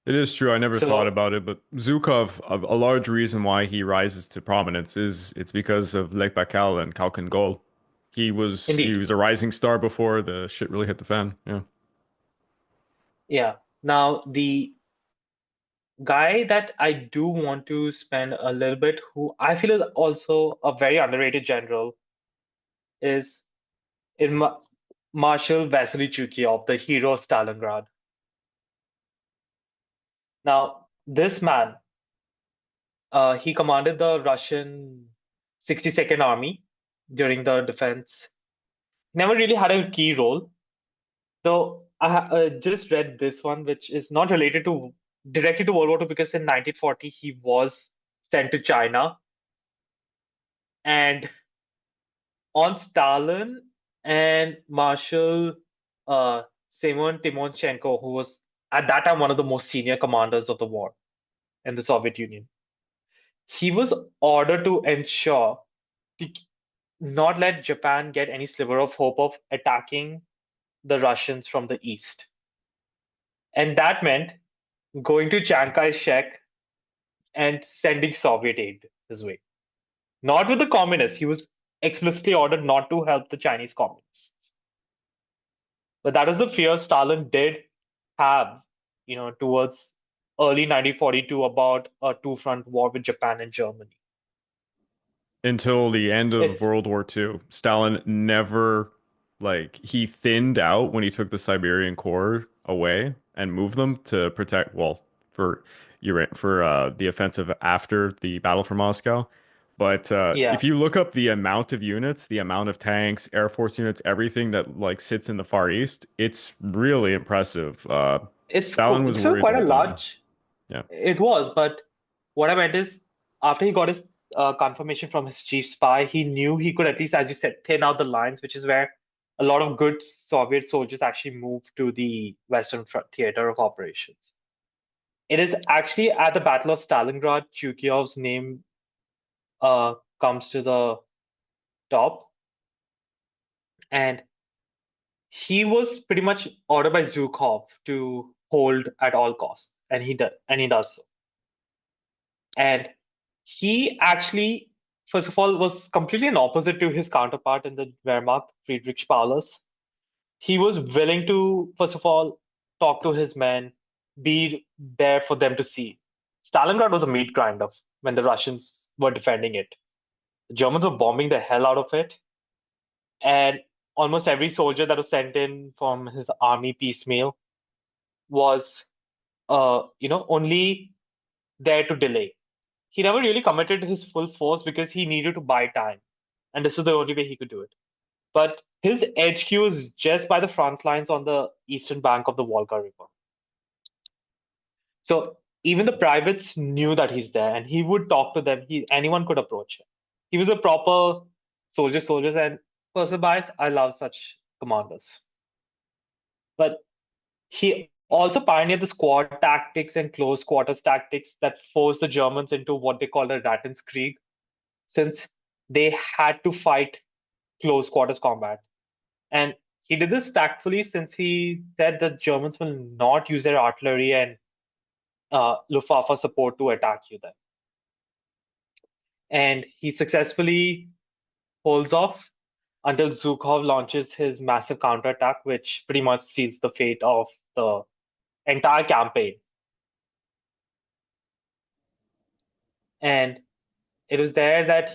It is true. I never thought So, about it, but Zhukov, a large reason why he rises to prominence is it's because of Lech Baikal and Khalkhin Gol. He indeed, was a rising star before the shit really hit the fan. Yeah. yeah. Now, the guy that I do want to spend a little bit, who I feel is also a very underrated general, is in Marshal Vasily Chukyov, the hero of Stalingrad. Now, this man, he commanded the Russian 62nd Army during the defense. Never really had a key role, though. I just read this one, which is not related to directly to World War II, because in 1940 he was sent to China, and on Stalin and Marshal Semyon Timonchenko, who was at that time one of the most senior commanders of the war in the Soviet Union. He was ordered to ensure to not let Japan get any sliver of hope of attacking the Russians from the east. And that meant going to Chiang Kai shek and sending Soviet aid his way. Not with the communists. He was explicitly ordered not to help the Chinese communists. But that is the fear Stalin did have, towards early 1942 about a two-front war with Japan and Germany. Until the end of It's World War II, Stalin never, like, he thinned out when he took the Siberian Corps away and moved them to protect, well, for the offensive after the Battle for Moscow. But yeah, if you look up the amount of units, the amount of tanks, Air Force units, everything that like sits in the Far East, it's really impressive. Stalin was it's still worried the quite a whole time. large. Yeah. It was, but what I meant is, after he got his confirmation from his chief spy, he knew he could at least, as you said, thin out the lines, which is where a lot of good Soviet soldiers actually moved to the Western Front theater of operations. It is actually at the Battle of Stalingrad, Chukyov's name comes to the top, and he was pretty much ordered by Zhukov to hold at all costs, and he does so. And he actually, first of all, was completely an opposite to his counterpart in the Wehrmacht, Friedrich Paulus. He was willing to, first of all, talk to his men, be there for them to see. Stalingrad was a meat grinder when the Russians were defending it. The Germans were bombing the hell out of it, and almost every soldier that was sent in from his army piecemeal was, only there to delay. He never really committed his full force because he needed to buy time, and this was the only way he could do it. But his HQ is just by the front lines on the eastern bank of the Volga River. So even the privates knew that he's there, and he would talk to them. Anyone could approach him. He was a proper soldiers, and personal bias, I love such commanders. But he also pioneered the squad tactics and close quarters tactics that forced the Germans into what they called a Rattenskrieg, since they had to fight close quarters combat. And he did this tactfully, since he said that Germans will not use their artillery and Luftwaffe support to attack you then. And he successfully holds off until Zhukov launches his massive counterattack, which pretty much seals the fate of the entire campaign. And it was there that,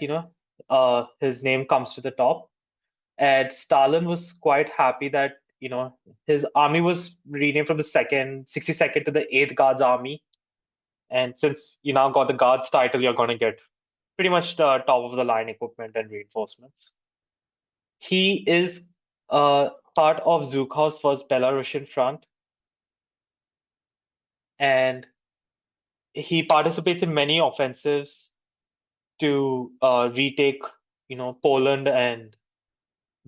his name comes to the top. And Stalin was quite happy that, his army was renamed from the 62nd to the 8th Guards Army. And since you now got the Guards title, you're going to get pretty much the top of the line equipment and reinforcements. He is part of Zhukhov's first Belarusian front, and he participates in many offensives to retake, Poland and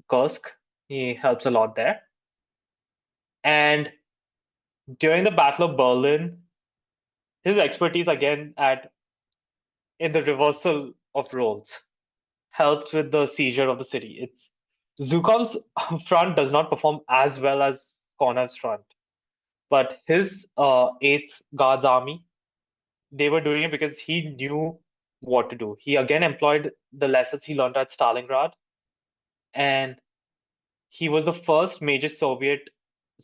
Kursk. He helps a lot there. And during the Battle of Berlin, his expertise again at in the reversal of roles helped with the seizure of the city. It's Zhukov's front does not perform as well as Konev's front, but his 8th Guards Army, they were doing it because he knew what to do. He again employed the lessons he learned at Stalingrad, and he was the first major Soviet,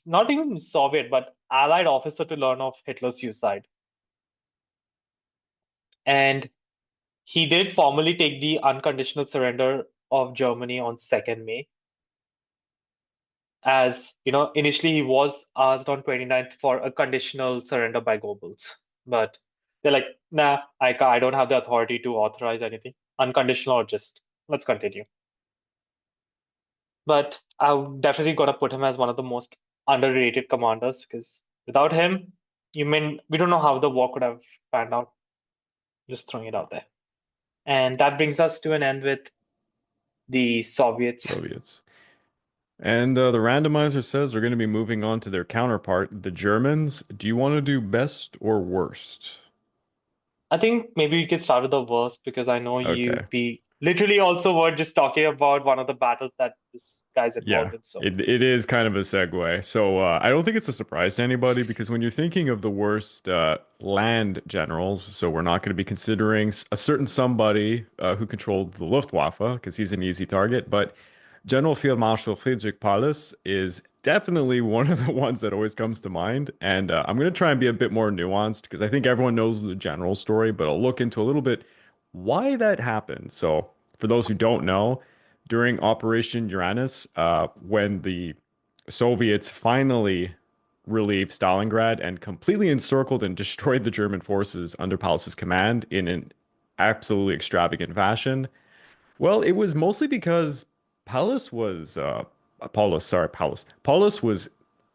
not even Soviet, but Allied officer to learn of Hitler's suicide. And he did formally take the unconditional surrender of Germany on 2nd May. As initially he was asked on 29th for a conditional surrender by Goebbels, but they're like, nah, I don't have the authority to authorize anything. Unconditional or just let's continue. But I'm definitely gonna put him as one of the most underrated commanders because without him, we don't know how the war could have panned out. Just throwing it out there. And that brings us to an end with the Soviets. Soviets. And the randomizer says they're going to be moving on to their counterpart, the Germans. Do you want to do best or worst? I think maybe we could start with the worst because I know Okay. we literally also were just talking about one of the battles that this guy's Yeah, involved in. So it is kind of a segue. So I don't think it's a surprise to anybody because when you're thinking of the worst land generals, so we're not going to be considering a certain somebody who controlled the Luftwaffe because he's an easy target, but General Field Marshal Friedrich Paulus is definitely one of the ones that always comes to mind. And I'm going to try and be a bit more nuanced because I think everyone knows the general story, but I'll look into a little bit why that happened. So for those who don't know, during Operation Uranus, when the Soviets finally relieved Stalingrad and completely encircled and destroyed the German forces under Paulus's command in an absolutely extravagant fashion. Well, it was mostly because Paulus was Paulus was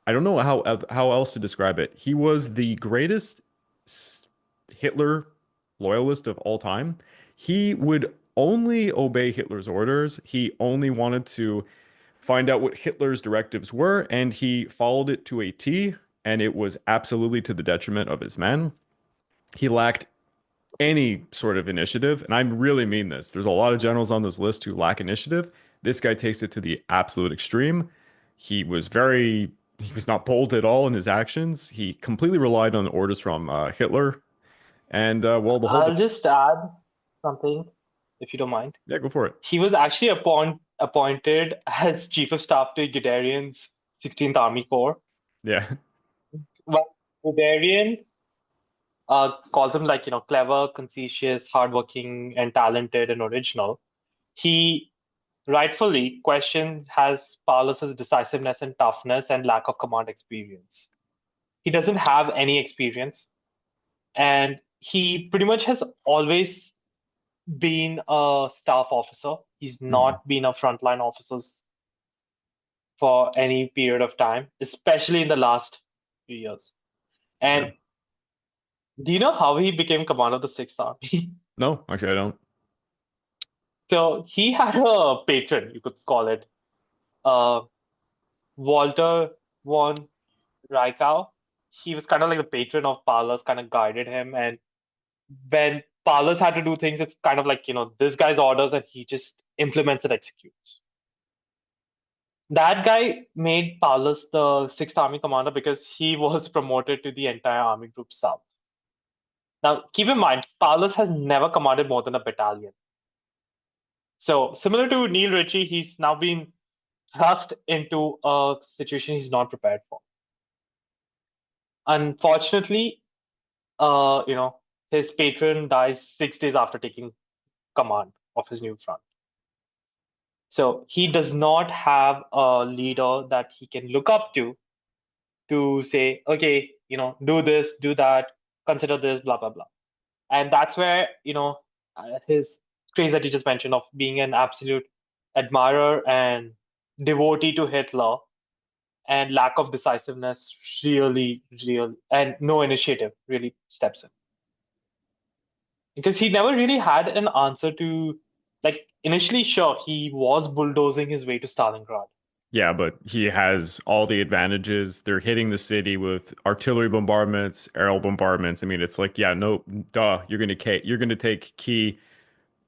I don't know how else to describe it. He was the greatest Hitler loyalist of all time. He would only obey Hitler's orders. He only wanted to find out what Hitler's directives were, and he followed it to a T, and it was absolutely to the detriment of his men. He lacked any sort of initiative, and I really mean this. There's a lot of generals on this list who lack initiative. This guy takes it to the absolute extreme. He was not bold at all in his actions. He completely relied on orders from Hitler, and well, the whole I'll just add something, if you don't mind. yeah, go for it. He was actually appointed as chief of staff to Guderian's 16th Army Corps. Yeah, Well, Guderian calls him like, clever, conscientious, hardworking, and talented and original. He rightfully questions has Paulus's decisiveness and toughness and lack of command experience. He doesn't have any experience, and he pretty much has always been a staff officer. He's Mhm. not been a frontline officer for any period of time, especially in the last few years. Yeah. And do you know how he became commander of the Sixth Army? No, actually, I don't. So he had a patron, you could call it, uh, Walter von Reichau. He was kind of like the patron of Paulus, kind of guided him. And when Paulus had to do things, it's kind of like, this guy's orders and he just implements and executes. That guy made Paulus the Sixth Army commander because he was promoted to the entire Army Group South. Now, keep in mind, Paulus has never commanded more than a battalion. So, similar to Neil Ritchie, he's now been thrust into a situation he's not prepared for. Unfortunately, his patron dies 6 days after taking command of his new front. So he does not have a leader that he can look up to say, okay, do this, do that, consider this, blah, blah, blah. And that's where, his traits that you just mentioned of being an absolute admirer and devotee to Hitler and lack of decisiveness and no initiative really steps in. Because he never really had an answer to, like, initially, sure, he was bulldozing his way to Stalingrad. Yeah, but he has all the advantages. They're hitting the city with artillery bombardments, aerial bombardments. I mean, it's like, yeah, no, duh, you're gonna take key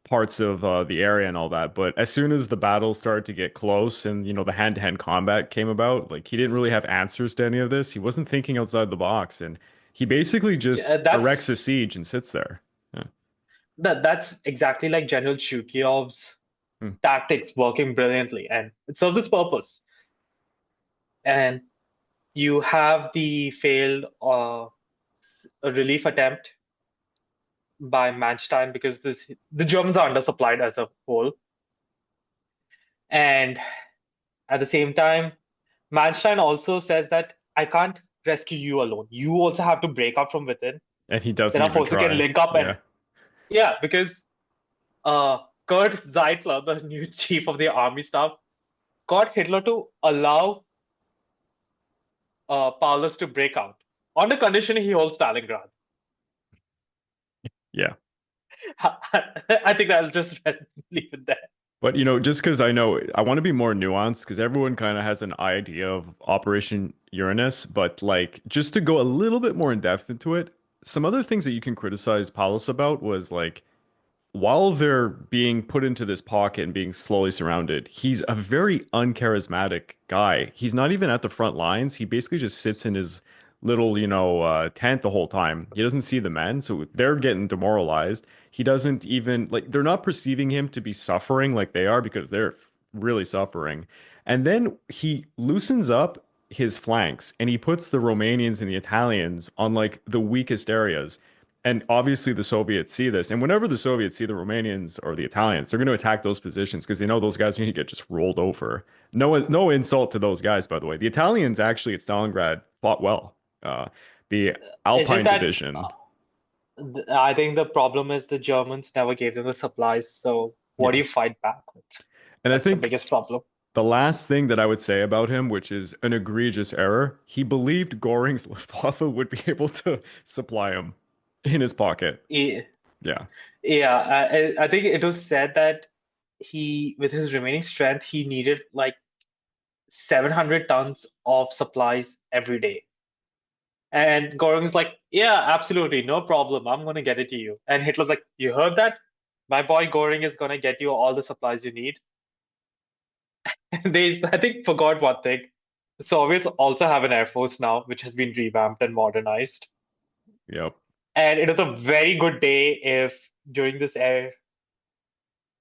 parts of the area and all that. But as soon as the battle started to get close and the hand-to-hand combat came about, like he didn't really have answers to any of this. He wasn't thinking outside the box, and he basically just erects a That's siege and sits there. Yeah. that's exactly like General Chukyov's Hmm. tactics working brilliantly, and it serves its purpose. And you have the failed relief attempt by Manstein because the Germans are undersupplied as a whole. And at the same time, Manstein also says that I can't rescue you alone. You also have to break out from within. And he doesn't Then our even forces can try. link up Yeah. and yeah, because Kurt Zeitler, the new chief of the army staff, got Hitler to allow Paulus to break out on the condition he holds Stalingrad. Yeah. I think I'll just leave it there. But just because I know I want to be more nuanced because everyone kind of has an idea of Operation Uranus, but like just to go a little bit more in depth into it, some other things that you can criticize Paulus about was like while they're being put into this pocket and being slowly surrounded, he's a very uncharismatic guy. He's not even at the front lines. He basically just sits in his little, tent the whole time. He doesn't see the men, so they're getting demoralized. He doesn't even like they're not perceiving him to be suffering like they are because they're really suffering. And then he loosens up his flanks and he puts the Romanians and the Italians on like the weakest areas. And obviously, the Soviets see this. And whenever the Soviets see the Romanians or the Italians, they're going to attack those positions because they know those guys are going to get just rolled over. No insult to those guys, by the way. The Italians actually at Stalingrad fought well. The It's just Alpine that Division, I think the problem is the Germans never gave them the supplies. So what do yeah. you fight back with? And I That's the think biggest problem. the last thing that I would say about him, which is an egregious error, he believed Goring's Luftwaffe would be able to supply him in his pocket. Yeah, Yeah. yeah. I think it was said that with his remaining strength, he needed like 700 tons of supplies every day. And Goring's like, yeah, absolutely, no problem. I'm gonna get it to you. And Hitler's like, you heard that? My boy Goring is gonna get you all the supplies you need. And I think, forgot one thing. The Soviets also have an air force now, which has been revamped and modernized. Yep. And it is a very good day if during this air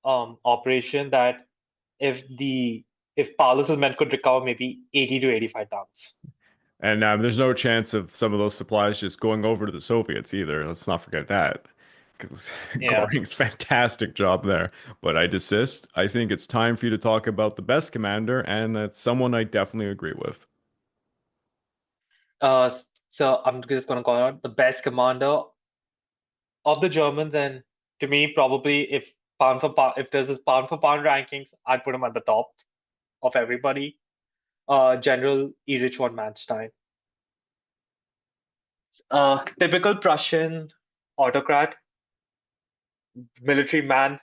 operation that if Paulus's men could recover maybe 80 to 85 tons. And there's no chance of some of those supplies just going over to the Soviets either. Let's not forget that. Because Yeah. Goring's fantastic job there. But I desist. I think it's time for you to talk about the best commander, and that's someone I definitely agree with. Uh, so I'm just gonna call out the best commander of the Germans, and to me, probably if pound for pound, if there's this pound for pound rankings, I'd put him at the top of everybody. General Erich von Manstein. Typical Prussian autocrat, military man.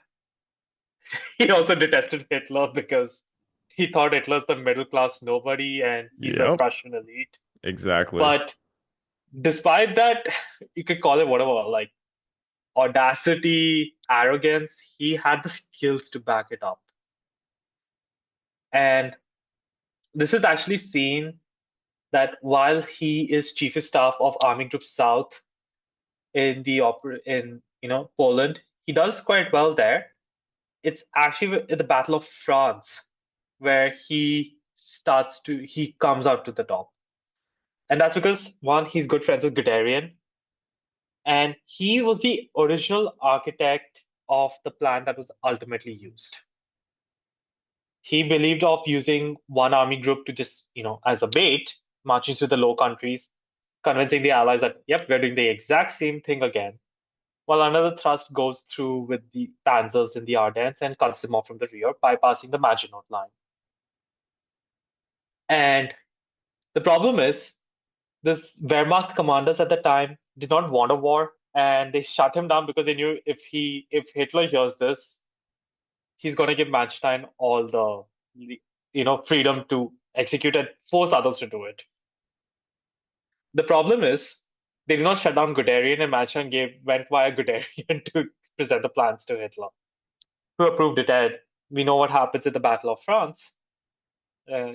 He also detested Hitler because he thought Hitler's the middle class nobody and he's the Yep, Prussian elite. exactly. But despite that, you could call it whatever, like audacity, arrogance, he had the skills to back it up. And this is actually seen that while he is chief of staff of Army Group South in Poland, he does quite well there. It's actually at the Battle of France where he comes out to the top. And that's because one, he's good friends with Guderian, and he was the original architect of the plan that was ultimately used. He believed of using one army group to just, as a bait, marching through the Low Countries, convincing the Allies that, yep, we're doing the exact same thing again, while another thrust goes through with the panzers in the Ardennes and cuts them off from the rear, bypassing the Maginot Line. And The problem is this Wehrmacht commanders at the time did not want a war, and they shut him down because they knew if Hitler hears this, he's going to give Manstein all the freedom to execute and force others to do it. The problem is they did not shut down Guderian, and Manstein went via Guderian to present the plans to Hitler, who approved it. And we know what happens at the Battle of France,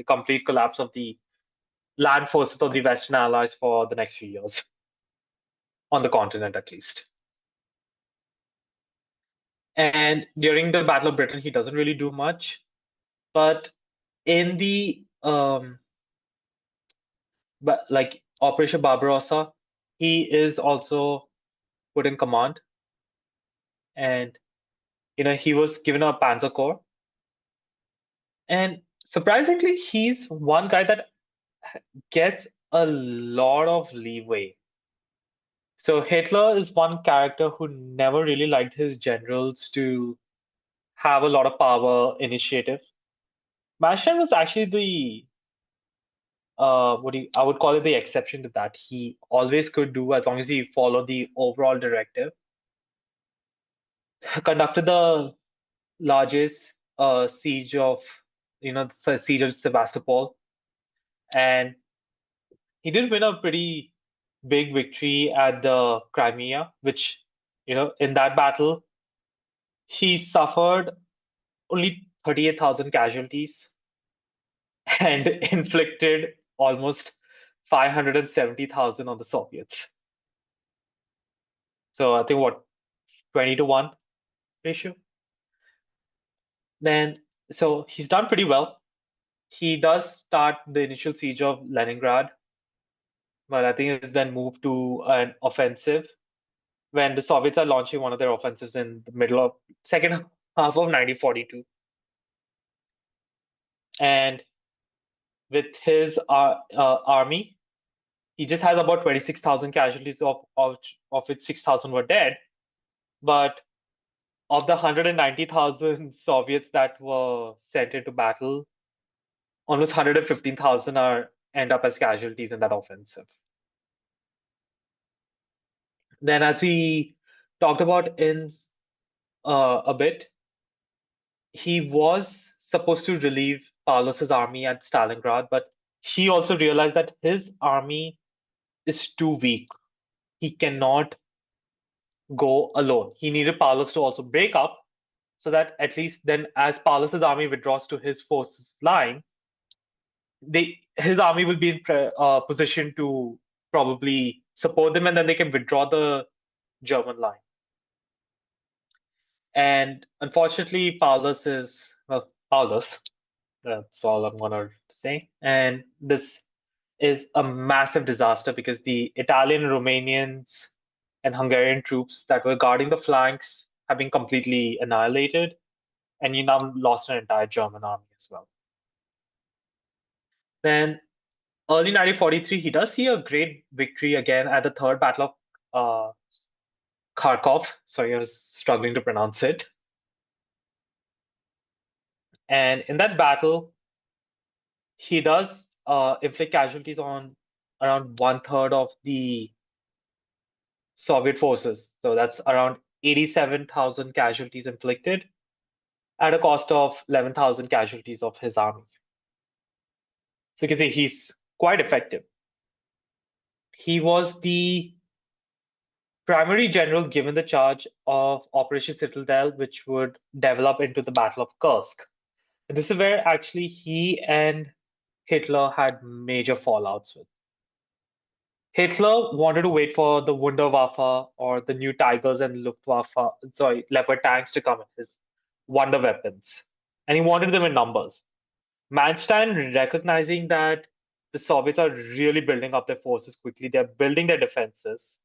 complete collapse of the land forces of the Western Allies for the next few years, on the continent at least. And during the Battle of Britain, he doesn't really do much. But in the like Operation Barbarossa, he is also put in command, and he was given a Panzer Corps. And surprisingly, he's one guy that gets a lot of leeway. So Hitler is one character who never really liked his generals to have a lot of power initiative. Manstein was actually the I would call it the exception to that. He always could do as long as he followed the overall directive. Conducted the largest siege of the siege of Sebastopol, and he did win a pretty big victory at the Crimea, which in that battle he suffered only 38,000 casualties and inflicted almost 570,000 on the Soviets. So I think what 20-1 ratio. Then so he's done pretty well. He does start the initial siege of Leningrad, but I think it's then moved to an offensive when the Soviets are launching one of their offensives in the middle of second half of 1942. And with his army, he just has about 26,000 casualties, of which 6,000 were dead. But of the 190,000 Soviets that were sent into battle, almost 115,000 end up as casualties in that offensive. Then, as we talked about in a bit, he was supposed to relieve Paulus's army at Stalingrad, but he also realized that his army is too weak. He cannot go alone. He needed Paulus to also break up so that at least then, as Paulus's army withdraws to his forces line, his army will be in position to probably support them, and then they can withdraw the German line. And unfortunately, Paulus. That's all I'm gonna say. And this is a massive disaster because the Italian, Romanians, and Hungarian troops that were guarding the flanks have been completely annihilated, and you now lost an entire German army as well. Then, early 1943, he does see a great victory again at the Third Battle of Kharkov. Sorry, I was struggling to pronounce it. And in that battle, he does inflict casualties on around 1/3 of the Soviet forces. So that's around 87,000 casualties inflicted at a cost of 11,000 casualties of his army. So you can see he's quite effective. He was the primary general given the charge of Operation Citadel, which would develop into the Battle of Kursk. And this is where actually he and Hitler had major fallouts with. Hitler wanted to wait for the Wunderwaffe or the new Tigers and Leopard tanks to come, his wonder weapons. And he wanted them in numbers. Manstein, recognizing that the Soviets are really building up their forces quickly, they're building their defenses.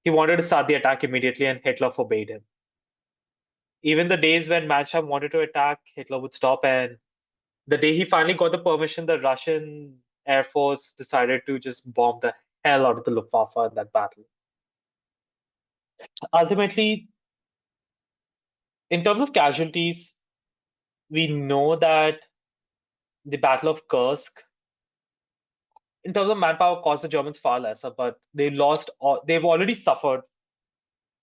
He wanted to start the attack immediately, and Hitler forbade him. Even the days when Manstein wanted to attack, Hitler would stop. And the day he finally got the permission, the Russian Air Force decided to just bomb the hell out of the Luftwaffe in that battle. Ultimately, in terms of casualties, we know that the Battle of Kursk in terms of manpower, cost the Germans far lesser, but they've already suffered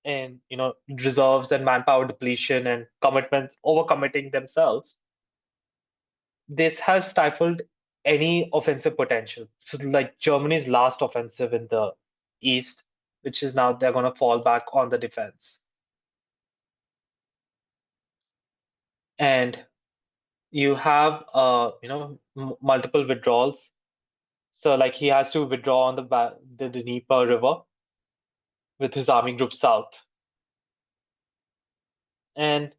in, reserves and manpower depletion and commitment, overcommitting themselves. This has stifled any offensive potential. So, like Germany's last offensive in the east, which is now they're going to fall back on the defense. And you have, multiple withdrawals. So, like he has to withdraw on the Dnieper River with his army group south. And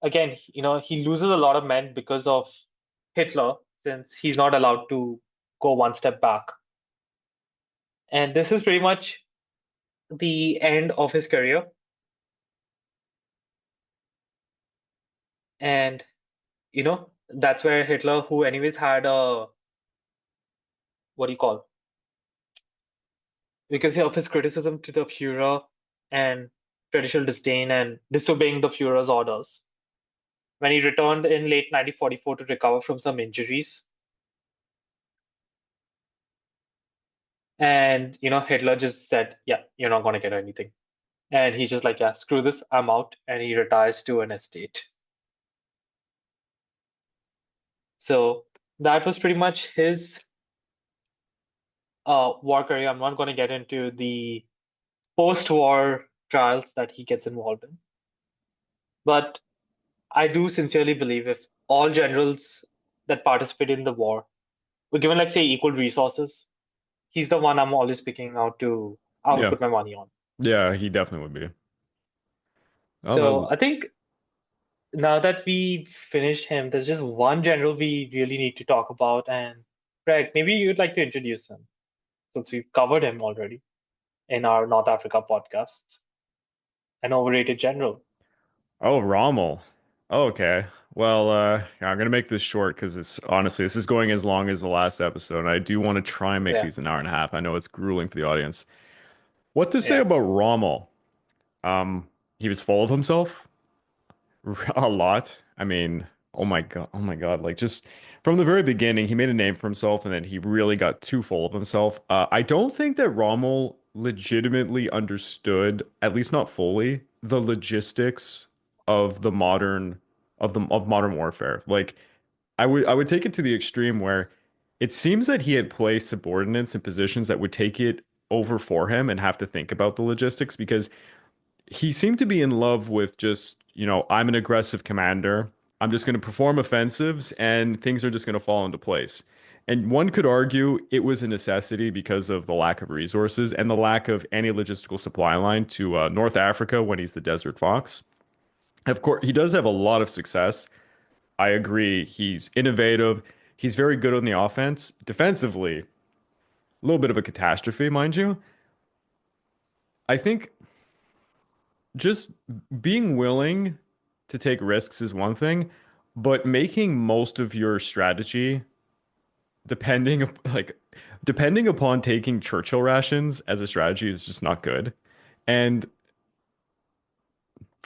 again, he loses a lot of men because of Hitler, since he's not allowed to go one step back. And this is pretty much the end of his career. And, that's where Hitler, who anyways had what do you call, because of his criticism to the Führer and traditional disdain and disobeying the Führer's orders, when he returned in late 1944 to recover from some injuries. And, Hitler just said, yeah, you're not going to get anything. And he's just like, yeah, screw this, I'm out. And he retires to an estate. So that was pretty much his war career. I'm not going to get into the post-war trials that he gets involved in. But I do sincerely believe if all generals that participate in the war were given, like, say, equal resources, he's the one I'm always picking out to, I would Yeah. put my money on. Yeah, he definitely would be. Oh, So that I think now that we finished him, there's just one general we really need to talk about. And Greg, maybe you'd like to introduce him since we've covered him already in our North Africa podcasts. An overrated general. Oh, Rommel. Oh, okay. Well, yeah, I'm gonna make this short because it's honestly this is going as long as the last episode, and I do want to try and make Yeah, these an hour and a half. I know it's grueling for the audience. What to say yeah. about Rommel? He was full of himself a lot. I mean, oh my God, like just from the very beginning, he made a name for himself, and then he really got too full of himself. I don't think that Rommel legitimately understood, at least not fully, the logistics of the modern of modern warfare. Like I would take it to the extreme where it seems that he had placed subordinates in positions that would take it over for him and have to think about the logistics because he seemed to be in love with just, I'm an aggressive commander. I'm just going to perform offensives and things are just going to fall into place. And one could argue it was a necessity because of the lack of resources and the lack of any logistical supply line to North Africa when he's the Desert Fox. Of course, he does have a lot of success. I agree. He's innovative. He's very good on the offense. Defensively, a little bit of a catastrophe, mind you. I think just being willing to take risks is one thing, but making most of your strategy like depending upon taking Churchill rations as a strategy is just not good. And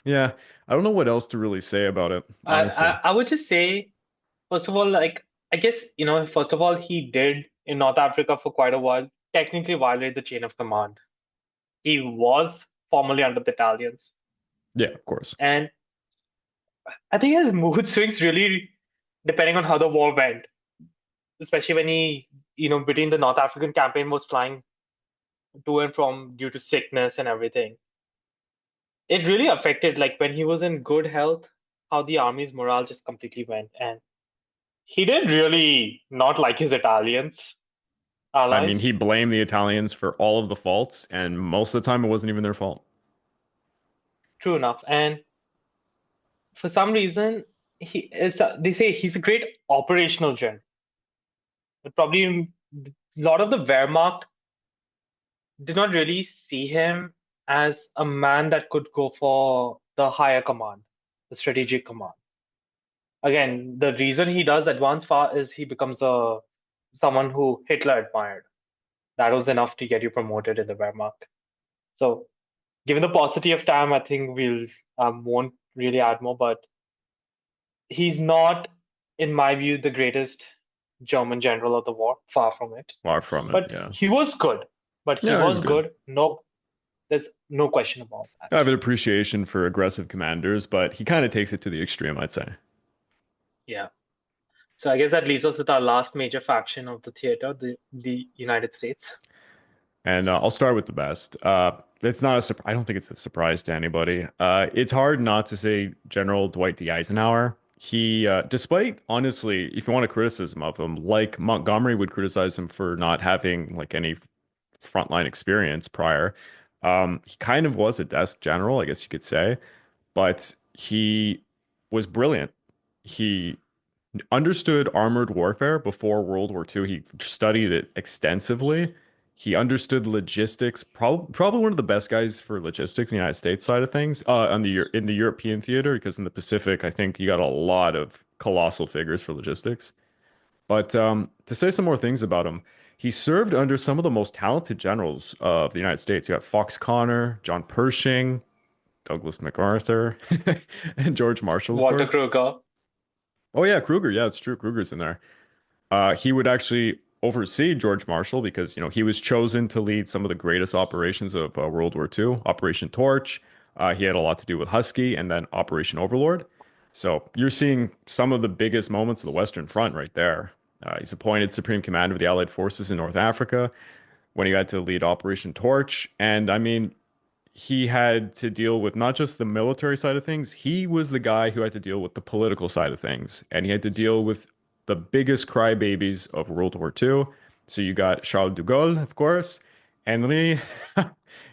yeah, I don't know what else to really say about it, honestly. I would just say, first of all, like, I guess, first of all, he did in North Africa for quite a while technically violate the chain of command. He was formerly under the Italians. Yeah, of course. And I think his mood swings really depending on how the war went, especially when he, between the North African campaign was flying to and from due to sickness and everything. It really affected, like, when he was in good health, how the army's morale just completely went. And he did really not like his Italians I mean, he allies. blamed the Italians for all of the faults, and most of the time it wasn't even their fault. True enough. And for some reason, they say he's a great operational general. But probably a lot of the Wehrmacht did not really see him as a man that could go for the higher command, the strategic command. Again, the reason he does advance far is he becomes a someone who Hitler admired. That was enough to get you promoted in the Wehrmacht. So, given the paucity of time, I think we'll won't really add more. But he's not, in my view, the greatest German general of the war. Far from it. Far from it, But yeah. he was good. But he Yeah, he was was good. good. No, there's no question about I that. have an appreciation for aggressive commanders, but he kind of takes it to the extreme, I'd say. Yeah. So I guess that leaves us with our last major faction of the theater, the United States. And I'll start with the best. It's not a surprise. I don't think it's a surprise to anybody. It's hard not to say General Dwight D. Eisenhower. He, despite honestly, if you want a criticism of him, like Montgomery would criticize him for not having like any frontline experience prior. He kind of was a desk general, I guess you could say, but he was brilliant. He understood armored warfare before World War II. He studied it extensively. He understood logistics. Probably one of the best guys for logistics in the United States side of things. On the in the European theater, because in the Pacific, I think you got a lot of colossal figures for logistics. But to say some more things about him, he served under some of the most talented generals of the United States. You got Fox Connor, John Pershing, Douglas MacArthur, and George Marshall, of Walter course. Kruger. Oh yeah, Kruger. Yeah, it's true. Kruger's in there. He would actually oversee George Marshall because, he was chosen to lead some of the greatest operations of World War II, Operation Torch. He had a lot to do with Husky and then Operation Overlord. So you're seeing some of the biggest moments of the Western Front right there. He's appointed Supreme Commander of the Allied Forces in North Africa when he had to lead Operation Torch. And I mean, he had to deal with not just the military side of things, he was the guy who had to deal with the political side of things. And he had to deal with the biggest crybabies of World War II. So you got Charles de Gaulle, of course, Henry,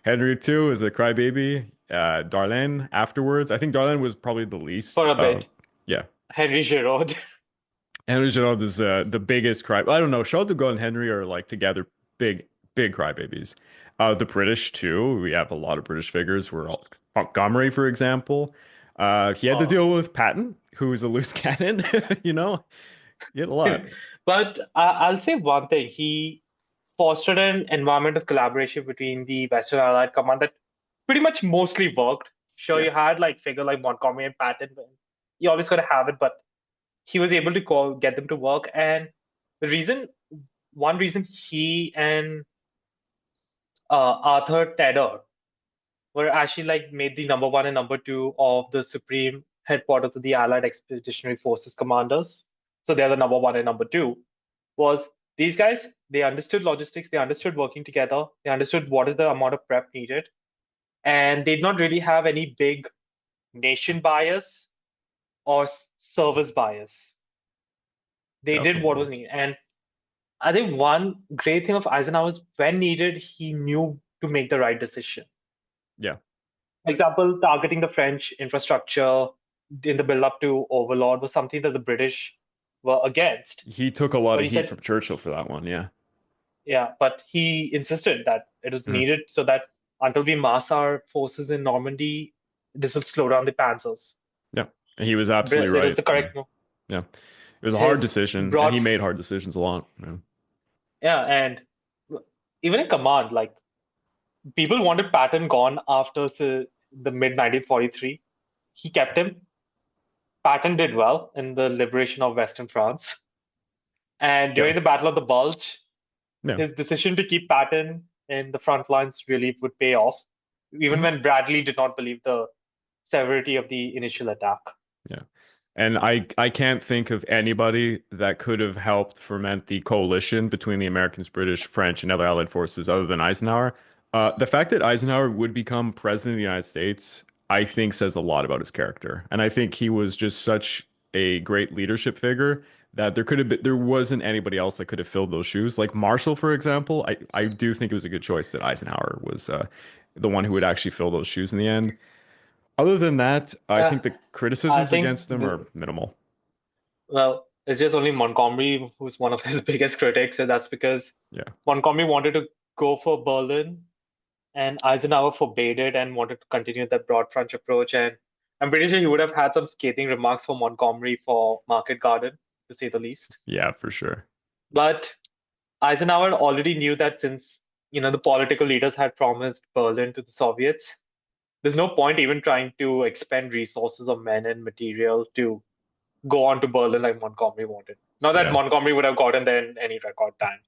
Henry II is a crybaby, Darlene afterwards. I think Darlene was probably the least. For a bit. Yeah. Henry Giraud. Henry Gerald is the biggest cry. I don't know. Charles de Gaulle and Henry are like together big, big crybabies. The British too. We have a lot of British figures. We're all Montgomery, for example. He had to Uh, deal with Patton, who is a loose cannon. You know, he had a lot. but I'll say one thing. He fostered an environment of collaboration between the Western Allied Command that pretty much mostly worked. Sure, Yeah. you had like figure like Montgomery and Patton, but you always got to have it, but he was able to get them to work. And the reason, one reason he and Arthur Tedder were actually like made the number one and number two of the supreme headquarters of the Allied Expeditionary Forces commanders. So they're the number one and number two. Was these guys, they understood logistics, they understood working together, they understood what is the amount of prep needed, and they did not really have any big nation bias or service bias. They did what Definitely. was needed. And I think one great thing of Eisenhower is when needed, he knew to make the right decision. Yeah. For example, targeting the French infrastructure in the build up to Overlord was something that the British were against. He took a lot But of he heat said, from Churchill for that one. Yeah. yeah, but he insisted that it was Mhm. needed so that until we mass our forces in Normandy, this will slow down the panzers. Yeah. And he was absolutely It was right. the Yeah. correct move. Yeah. It was a hard His decision, and broad, he made hard decisions a lot. Yeah. yeah, and even in command, like people wanted Patton gone after the mid 1943. He kept him. Patton did well in the liberation of Western France. And Yeah. during the Battle of the Bulge, Yeah. his decision to keep Patton in the front lines really would pay off, even Mhm. when Bradley did not believe the severity of the initial attack. Yeah. And I can't think of anybody that could have helped ferment the coalition between the Americans, British, French, and other Allied forces other than Eisenhower. The fact that Eisenhower would become president of the United States, I think says a lot about his character. And I think he was just such a great leadership figure that there wasn't anybody else that could have filled those shoes. Like Marshall, for example, I do think it was a good choice that Eisenhower was the one who would actually fill those shoes in the end. Other than that, I Yeah, think the I criticisms think, against him are minimal. well, it's just only Montgomery who's one of his biggest critics, and that's because Yeah. Montgomery wanted to go for Berlin, and Eisenhower forbade it and wanted to continue that broad front approach. And I'm pretty sure he would have had some scathing remarks for Montgomery for Market Garden, to say the least. Yeah, for sure. But Eisenhower already knew that since the political leaders had promised Berlin to the Soviets, there's no point even trying to expend resources of men and material to go on to Berlin like Montgomery wanted. Not that Yeah. Montgomery would have gotten there in any record time.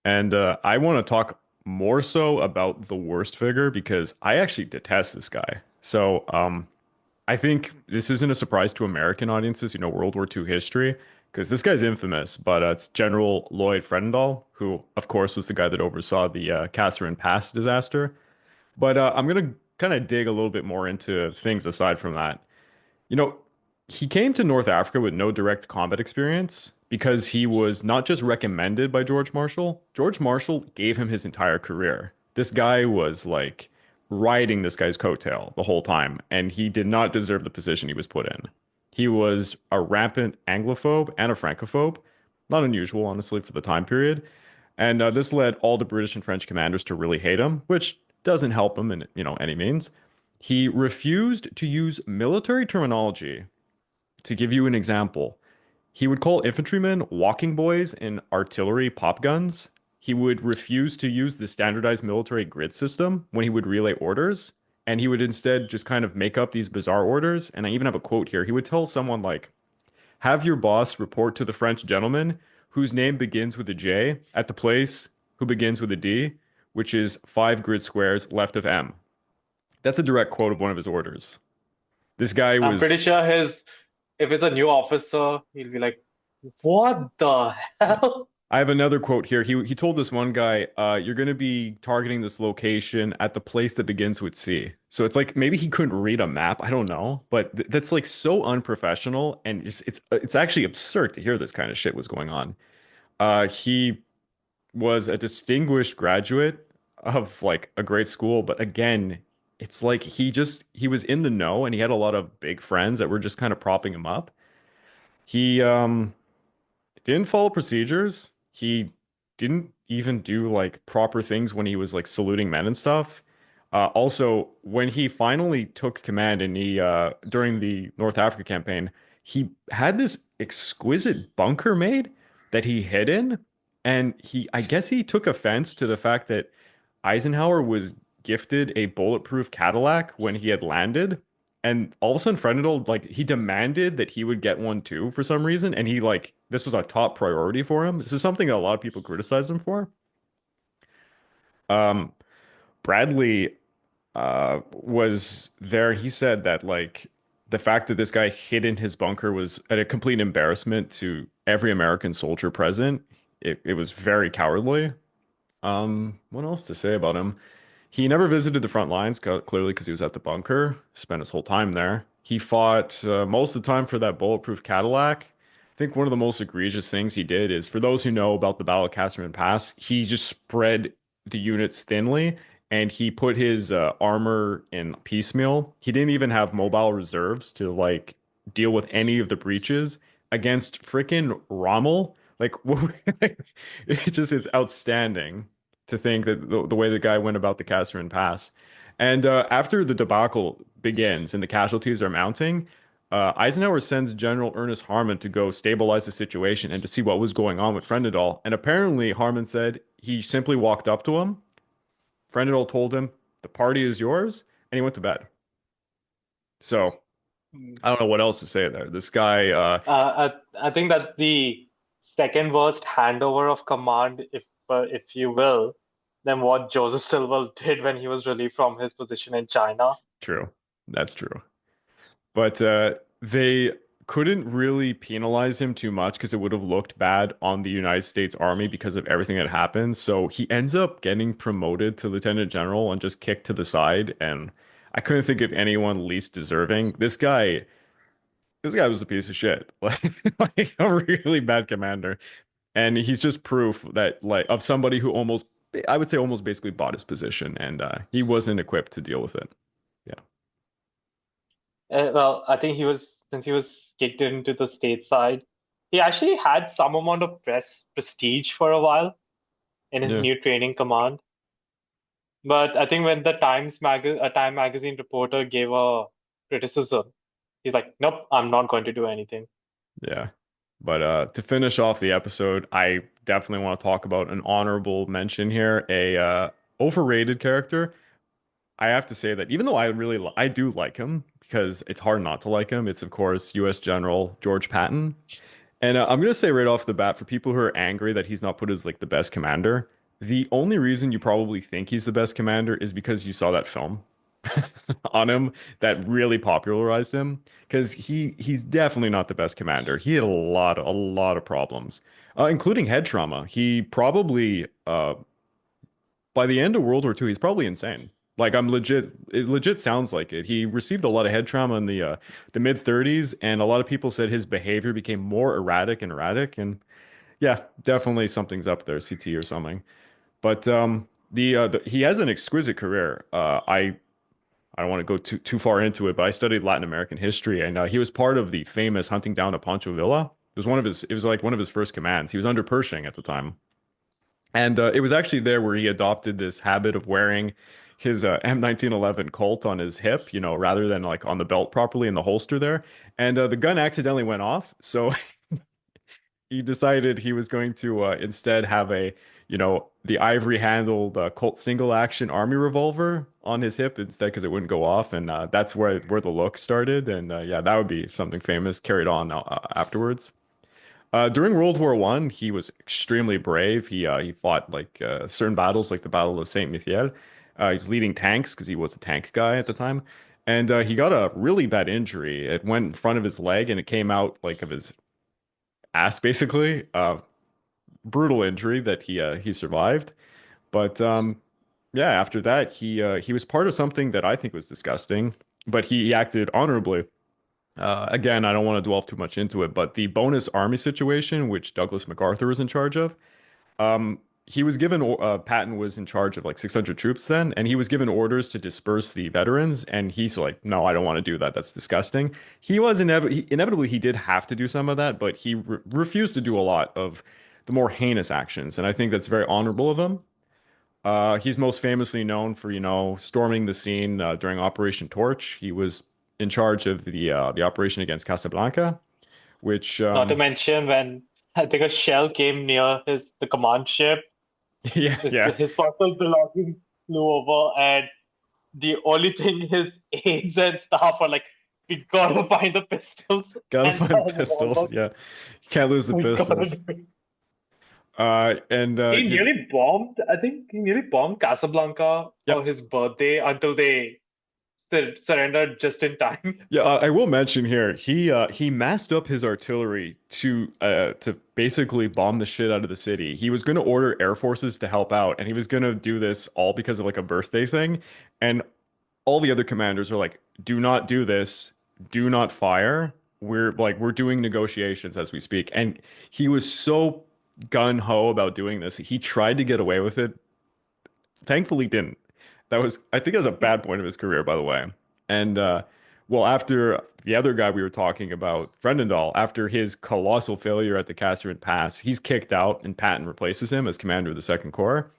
And I want to talk more so about the worst figure because I actually detest this guy. So, I think this isn't a surprise to American audiences, World War II history, because this guy's infamous, but it's General Lloyd Fredendall, who, of course, was the guy that oversaw the Kasserine Pass disaster. But I'm going to kind of dig a little bit more into things aside from that. You know, he came to North Africa with no direct combat experience because he was not just recommended by George Marshall. George Marshall gave him his entire career. This guy was like riding this guy's coattail the whole time, and he did not deserve the position he was put in. He was a rampant Anglophobe and a Francophobe, not unusual, honestly, for the time period. And this led all the British and French commanders to really hate him, which doesn't help him in, any means. He refused to use military terminology. To give you an example, he would call infantrymen walking boys and artillery pop guns. He would refuse to use the standardized military grid system when he would relay orders, and he would instead just kind of make up these bizarre orders. And I even have a quote here. He would tell someone like, "Have your boss report to the French gentleman whose name begins with a J at the place who begins with a D, which is 5 grid squares left of M." That's a direct quote of one of his orders. This guy I'm pretty was, sure if it's a new officer, he'll be like, "What the hell?" I have another quote here. He told this one guy, "You're going to be targeting this location at the place that begins with C." So it's like maybe he couldn't read a map. I don't know, but that's like so unprofessional, and it's actually absurd to hear this kind of shit was going on. He was a distinguished graduate of like a great school, but again, it's like he was in the know, and he had a lot of big friends that were just kind of propping him up. He didn't follow procedures. He didn't even do like proper things when he was like saluting men and stuff. Also, when he finally took command and he during the North Africa campaign, he had this exquisite bunker made that he hid in, and I guess he took offense to the fact that Eisenhower was gifted a bulletproof Cadillac when he had landed. And all of a sudden, Frenendal, like, he demanded that he would get one too for some reason. And he, like, this was a top priority for him. This is something that a lot of people criticize him for. Um, Bradley was there. He said that, like, the fact that this guy hid in his bunker was a complete embarrassment to every American soldier present. It was very cowardly. What else to say about him? He never visited the front lines, clearly because he was at the bunker, spent his whole time there. He fought most of the time for that bulletproof Cadillac. I think one of the most egregious things he did is, for those who know about the Battle of Kasserine Pass, he just spread the units thinly and he put his armor in piecemeal. He didn't even have mobile reserves to like deal with any of the breaches against frickin' Rommel. Like, it just is outstanding to think that the way the guy went about the Kasserine Pass. And after the debacle begins and the casualties are mounting, Eisenhower sends General Ernest Harmon to go stabilize the situation and to see what was going on with Frenendal. And apparently, Harmon said he simply walked up to him. Frenendal told him, "The party is yours," and he went to bed. So I don't know what else to say there. This guy, I think that's the second worst handover of command, if you will, than what Joseph Stilwell did when he was relieved from his position in China. true. That's true. But they couldn't really penalize him too much because it would have looked bad on the United States Army because of everything that happened. So he ends up getting promoted to lieutenant general and just kicked to the side. And I couldn't think of anyone least deserving. This guy was a piece of shit, like a really bad commander. And he's just proof that like of somebody who almost, I would say, almost basically bought his position, and he wasn't equipped to deal with it. Yeah. Well, I think since he was kicked into the stateside, he actually had some amount of prestige for a while in his Yeah. new training command. But I think when the a Time magazine reporter gave a criticism, he's like, "Nope, I'm not going to do anything." Yeah. But to finish off the episode, I definitely want to talk about an honorable mention here, a overrated character. I have to say that even though I do like him because it's hard not to like him, it's of course US General George Patton. And I'm gonna say right off the bat, for people who are angry that he's not put as like the best commander, the only reason you probably think he's the best commander is because you saw that film on him that really popularized him. Because he's definitely not the best commander. He had a lot of problems, including head trauma. He probably by the end of World War II, he's probably insane. Like I'm legit, it legit sounds like it. He received a lot of head trauma in the mid 30s, and a lot of people said his behavior became more erratic. And yeah, definitely something's up there, CT or something. But he has an exquisite career. I don't want to go too far into it, but I studied Latin American history, and he was part of the famous hunting down of Pancho Villa. It was like one of his first commands. He was under Pershing at the time. And it was actually there where he adopted this habit of wearing his M1911 Colt on his hip, rather than like on the belt properly in the holster there. And the gun accidentally went off. So he decided he was going to instead have the ivory handled Colt single action army revolver on his hip instead because it wouldn't go off. And that's where the look started. And yeah, that would be something famous carried on afterwards. During World War One, he was extremely brave. He fought like certain battles, like the Battle of Saint Mihiel. He was leading tanks because he was a tank guy at the time, and he got a really bad injury. It went in front of his leg, and it came out like of his ass, basically. Brutal injury that he survived. But yeah, after that, he was part of something that I think was disgusting, but he acted honorably. Again, I don't want to dwell too much into it, but the bonus army situation, which Douglas MacArthur was in charge of, he was given, Patton was in charge of like 600 troops then, and he was given orders to disperse the veterans, and he's like, no, I don't want to do that. That's disgusting. Inevitably, he did have to do some of that, but he re refused to do a lot of the more heinous actions, and I think that's very honorable of him. He's most famously known for, storming the scene during Operation Torch. He was in charge of the operation against Casablanca, which Not to mention when I think a shell came near the command ship, yeah, yeah, his personal belongings flew over, and the only thing his aides and staff are like, we gotta find the pistols gotta and find the the pistols. revolver. Yeah, you can't lose the We gotta pistols. do it. And He nearly bombed, I think he nearly bombed Casablanca on yep. his birthday until they surrendered just in time. Yeah, I will mention here he masked up his artillery to basically bomb the shit out of the city. He was going to order air forces to help out, and he was going to do this all because of like a birthday thing. And all the other commanders are like, "Do not do this. Do not fire. We're doing negotiations as we speak." And he was so gun ho about doing this. He tried to get away with it, thankfully didn't. I think that was a bad point of his career, by the way. And well, after the other guy we were talking about, Fredendall, after his colossal failure at the Kasserine Pass, he's kicked out and Patton replaces him as commander of the Second Corps.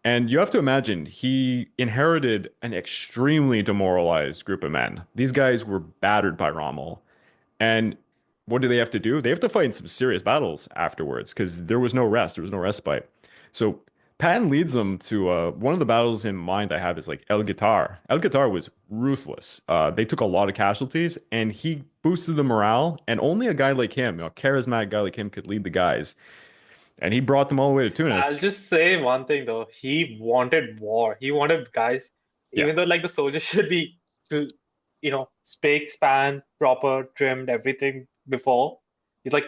And you have to imagine he inherited an extremely demoralized group of men. These guys were battered by Rommel. And what do they have to do? They have to fight in some serious battles afterwards because there was no rest. There was no respite. So Patton leads them to one of the battles in mind I have is like El Guitar. El Guitar was ruthless. They took a lot of casualties and he boosted the morale. And only a guy like him, a charismatic guy like him, could lead the guys. And he brought them all the way to I'll Tunis. just say one thing though. He wanted war. He wanted guys, Yeah. even though like the soldiers should be, spick, span, proper, trimmed, everything before. He's like,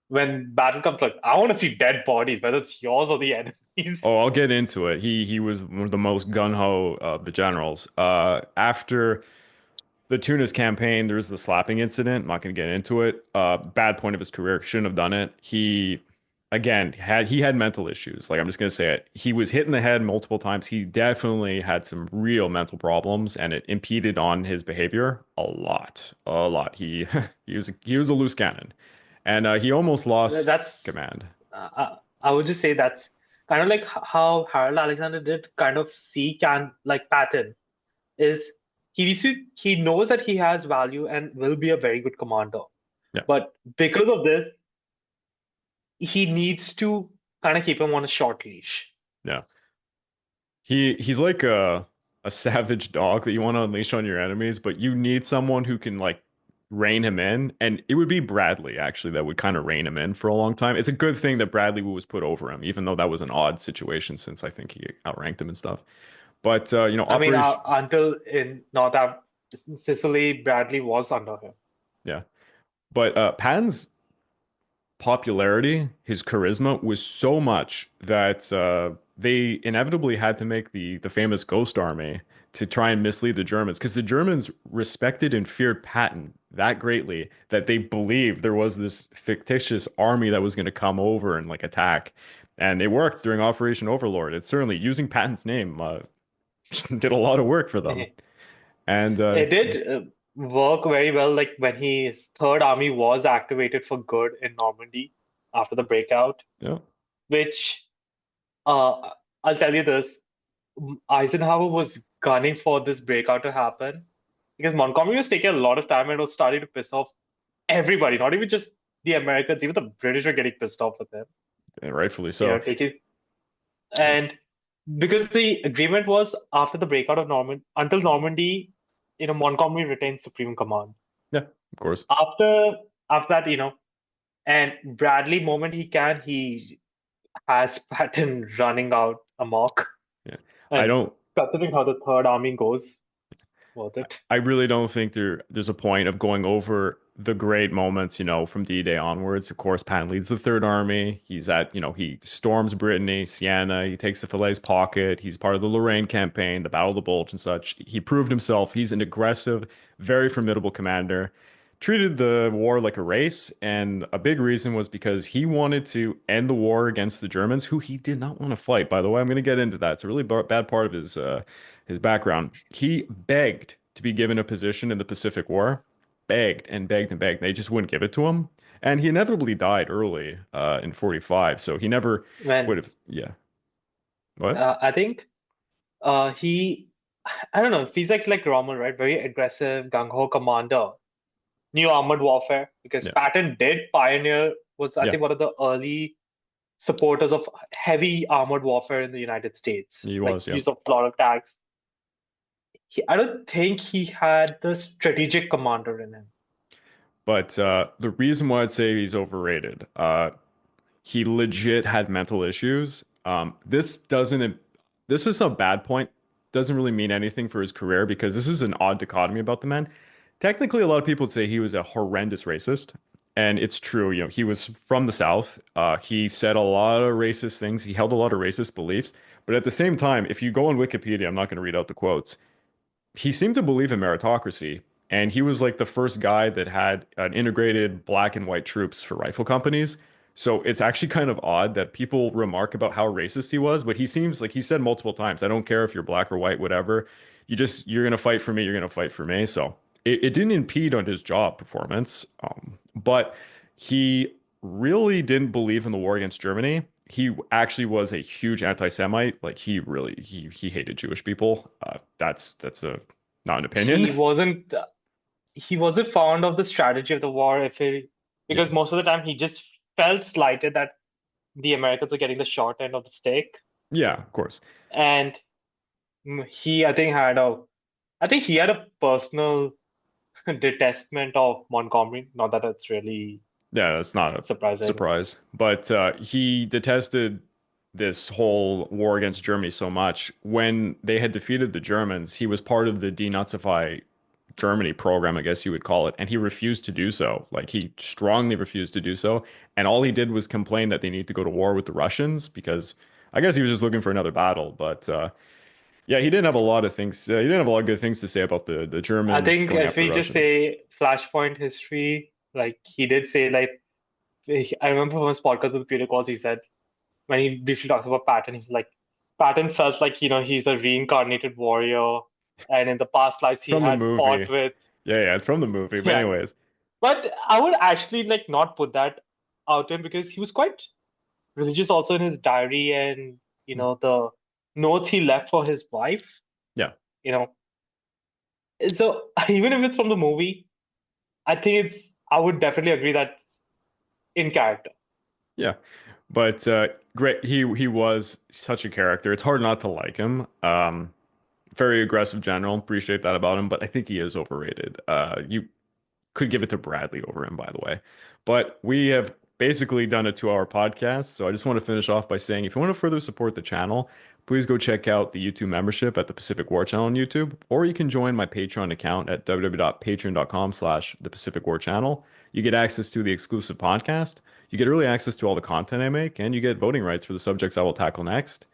when battle comes, like, I want to see dead bodies, whether it's yours or the enemy's. Oh, I'll get into it. He was one of the most gung-ho of the generals. After the Tunis campaign, there was the slapping incident. I'm not going to get into it. Bad point of his career. Shouldn't have done it. He had mental issues. Like I'm just going to say it. He was hit in the head multiple times. He definitely had some real mental problems, and it impeded on his behavior a lot. A lot. He was a loose cannon, and he almost lost That's, command. I would just say that's kind of like how Harold Alexander did kind of see can like Patton is he knows that he has value and will be a very good commander. Yeah, But because of this, he needs to kind of keep him on a short leash. yeah. He's like a savage dog that you want to unleash on your enemies, but you need someone who can like rein him in, and it would be Bradley actually that would kind of rein him in for a long time. It's a good thing that Bradley was put over him, even though that was an odd situation since I think he outranked him and stuff. But I mean, Operation, until in North Af Sicily, Bradley was under him. yeah. But Patton's popularity, his charisma was so much that they inevitably had to make the famous Ghost Army to try and mislead the Germans because the Germans respected and feared Patton that greatly that they believed there was this fictitious army that was going to come over and like attack. And it worked during Operation Overlord. It's certainly using Patton's name did a lot of work for them. And It yeah, did work very well, like when his Third Army was activated for good in Normandy after the breakout, yeah, which I'll tell you this, Eisenhower was gunning for this breakout to happen because Montgomery was taking a lot of time and was starting to piss off everybody, not even just the Americans, even the British were getting pissed off with him, and rightfully so. taking Yeah, and because the agreement was after the breakout of Normandy, Montgomery retained supreme command. yeah, of course. After after that, and Bradley, moment he has Patton running out amok. Yeah. I And don't considering how the Third Army goes, worth it. I really don't think there's a point of going over the great moments, from D-Day onwards. Of course, Patton leads the Third Army. He storms Brittany, Siena, he takes the Falaise Pocket, he's part of the Lorraine campaign, the Battle of the Bulge and such. He proved himself. He's an aggressive, very formidable commander. Treated the war like a race, and a big reason was because he wanted to end the war against the Germans, who he did not want to fight. By the way, I'm going to get into that. It's a really bad part of his background. He begged to be given a position in the Pacific War, begged and begged and begged. They just wouldn't give it to him, and he inevitably died early in 45. So he never would When have. Yeah. What? I think he, I don't know, feels like Rommel, right? Very aggressive, gung-ho commander. New armored warfare, because Yeah. Patton did pioneer, was I Yeah. think one of the early supporters of heavy armored warfare in the United States, He like was. Yeah. use of a lot of tanks. I don't think he had the strategic commander in him. But the reason why I'd say he's overrated, he legit had mental issues. This is a bad point. Doesn't really mean anything for his career because this is an odd dichotomy about the man. Technically, a lot of people would say he was a horrendous racist, and it's true. He was from the South. He said a lot of racist things. He held a lot of racist beliefs. But at the same time, if you go on Wikipedia, I'm not going to read out the quotes, he seemed to believe in meritocracy. And he was like the first guy that had an integrated black and white troops for rifle companies. So it's actually kind of odd that people remark about how racist he was, but he seems like he said multiple times, I don't care if you're black or white, whatever. You're gonna fight for me, you're gonna fight for me. So it didn't impede on his job performance. But he really didn't believe in the war against Germany. He actually was a huge anti-Semite. Like he hated Jewish people. That's a not an opinion. He wasn't he wasn't fond of the strategy of the war Yeah. because most of the time he just felt slighted that the Americans were getting the short end of the stick. Yeah, of course. And he I think he had a personal detestment of Montgomery. Not that that's really Yeah, that's not a surprising. surprise. But he detested this whole war against Germany so much. When they had defeated the Germans, he was part of the denazify Germany program, I guess you would call it, and he refused to do so. Like he strongly refused to do so. And all he did was complain that they need to go to war with the Russians because I guess he was just looking for another battle. But yeah, he didn't have a lot of things. He didn't have a lot of good things to say about the I Germans think going if after the we just Russians. say flashpoint history, like he did say, like I remember from his podcast with Peter Calls, he said when he briefly talks about Patton, he's like Patton felt like he's a reincarnated warrior, and in the past lives It's he from the had fought movie. with. Yeah, it's from the movie. But Yeah, anyways, but I would actually like not put that out to him because he was quite religious also in his diary and the notes he left for his wife. yeah, You know, so even if it's from the movie, I think I would definitely agree that in character. yeah. But great. He was such a character. It's hard not to like him. Very aggressive general. Appreciate that about him. But I think he is overrated. Could give it to Bradley over him, by the way. But we have basically done a 2 hour podcast. So I just want to finish off by saying if you want to further support the channel, please go check out the YouTube membership at the Pacific War channel on YouTube, or you can join my Patreon account at www.patreon.com/the Pacific War channel. You get access to the exclusive podcast, you get early access to all the content I make, and you get voting rights for the subjects I will tackle next.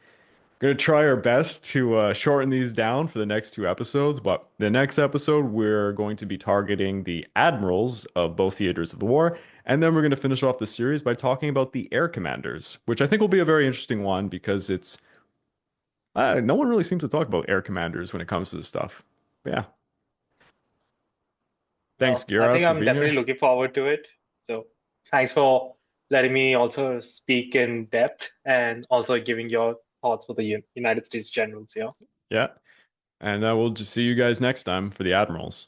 Gonna try our best to shorten these down for the next 2 episodes, but the next episode we're going to be targeting the admirals of both theaters of the war, and then we're going to finish off the series by talking about the air commanders, which I think will be a very interesting one because it's no one really seems to talk about air commanders when it comes to this stuff. But yeah, thanks, I Gaurav, think for I'm being here. definitely looking forward to it. So thanks for letting me also speak in depth and also giving your thoughts for the United States generals here. Yeah, and we'll just see you guys next time for the admirals.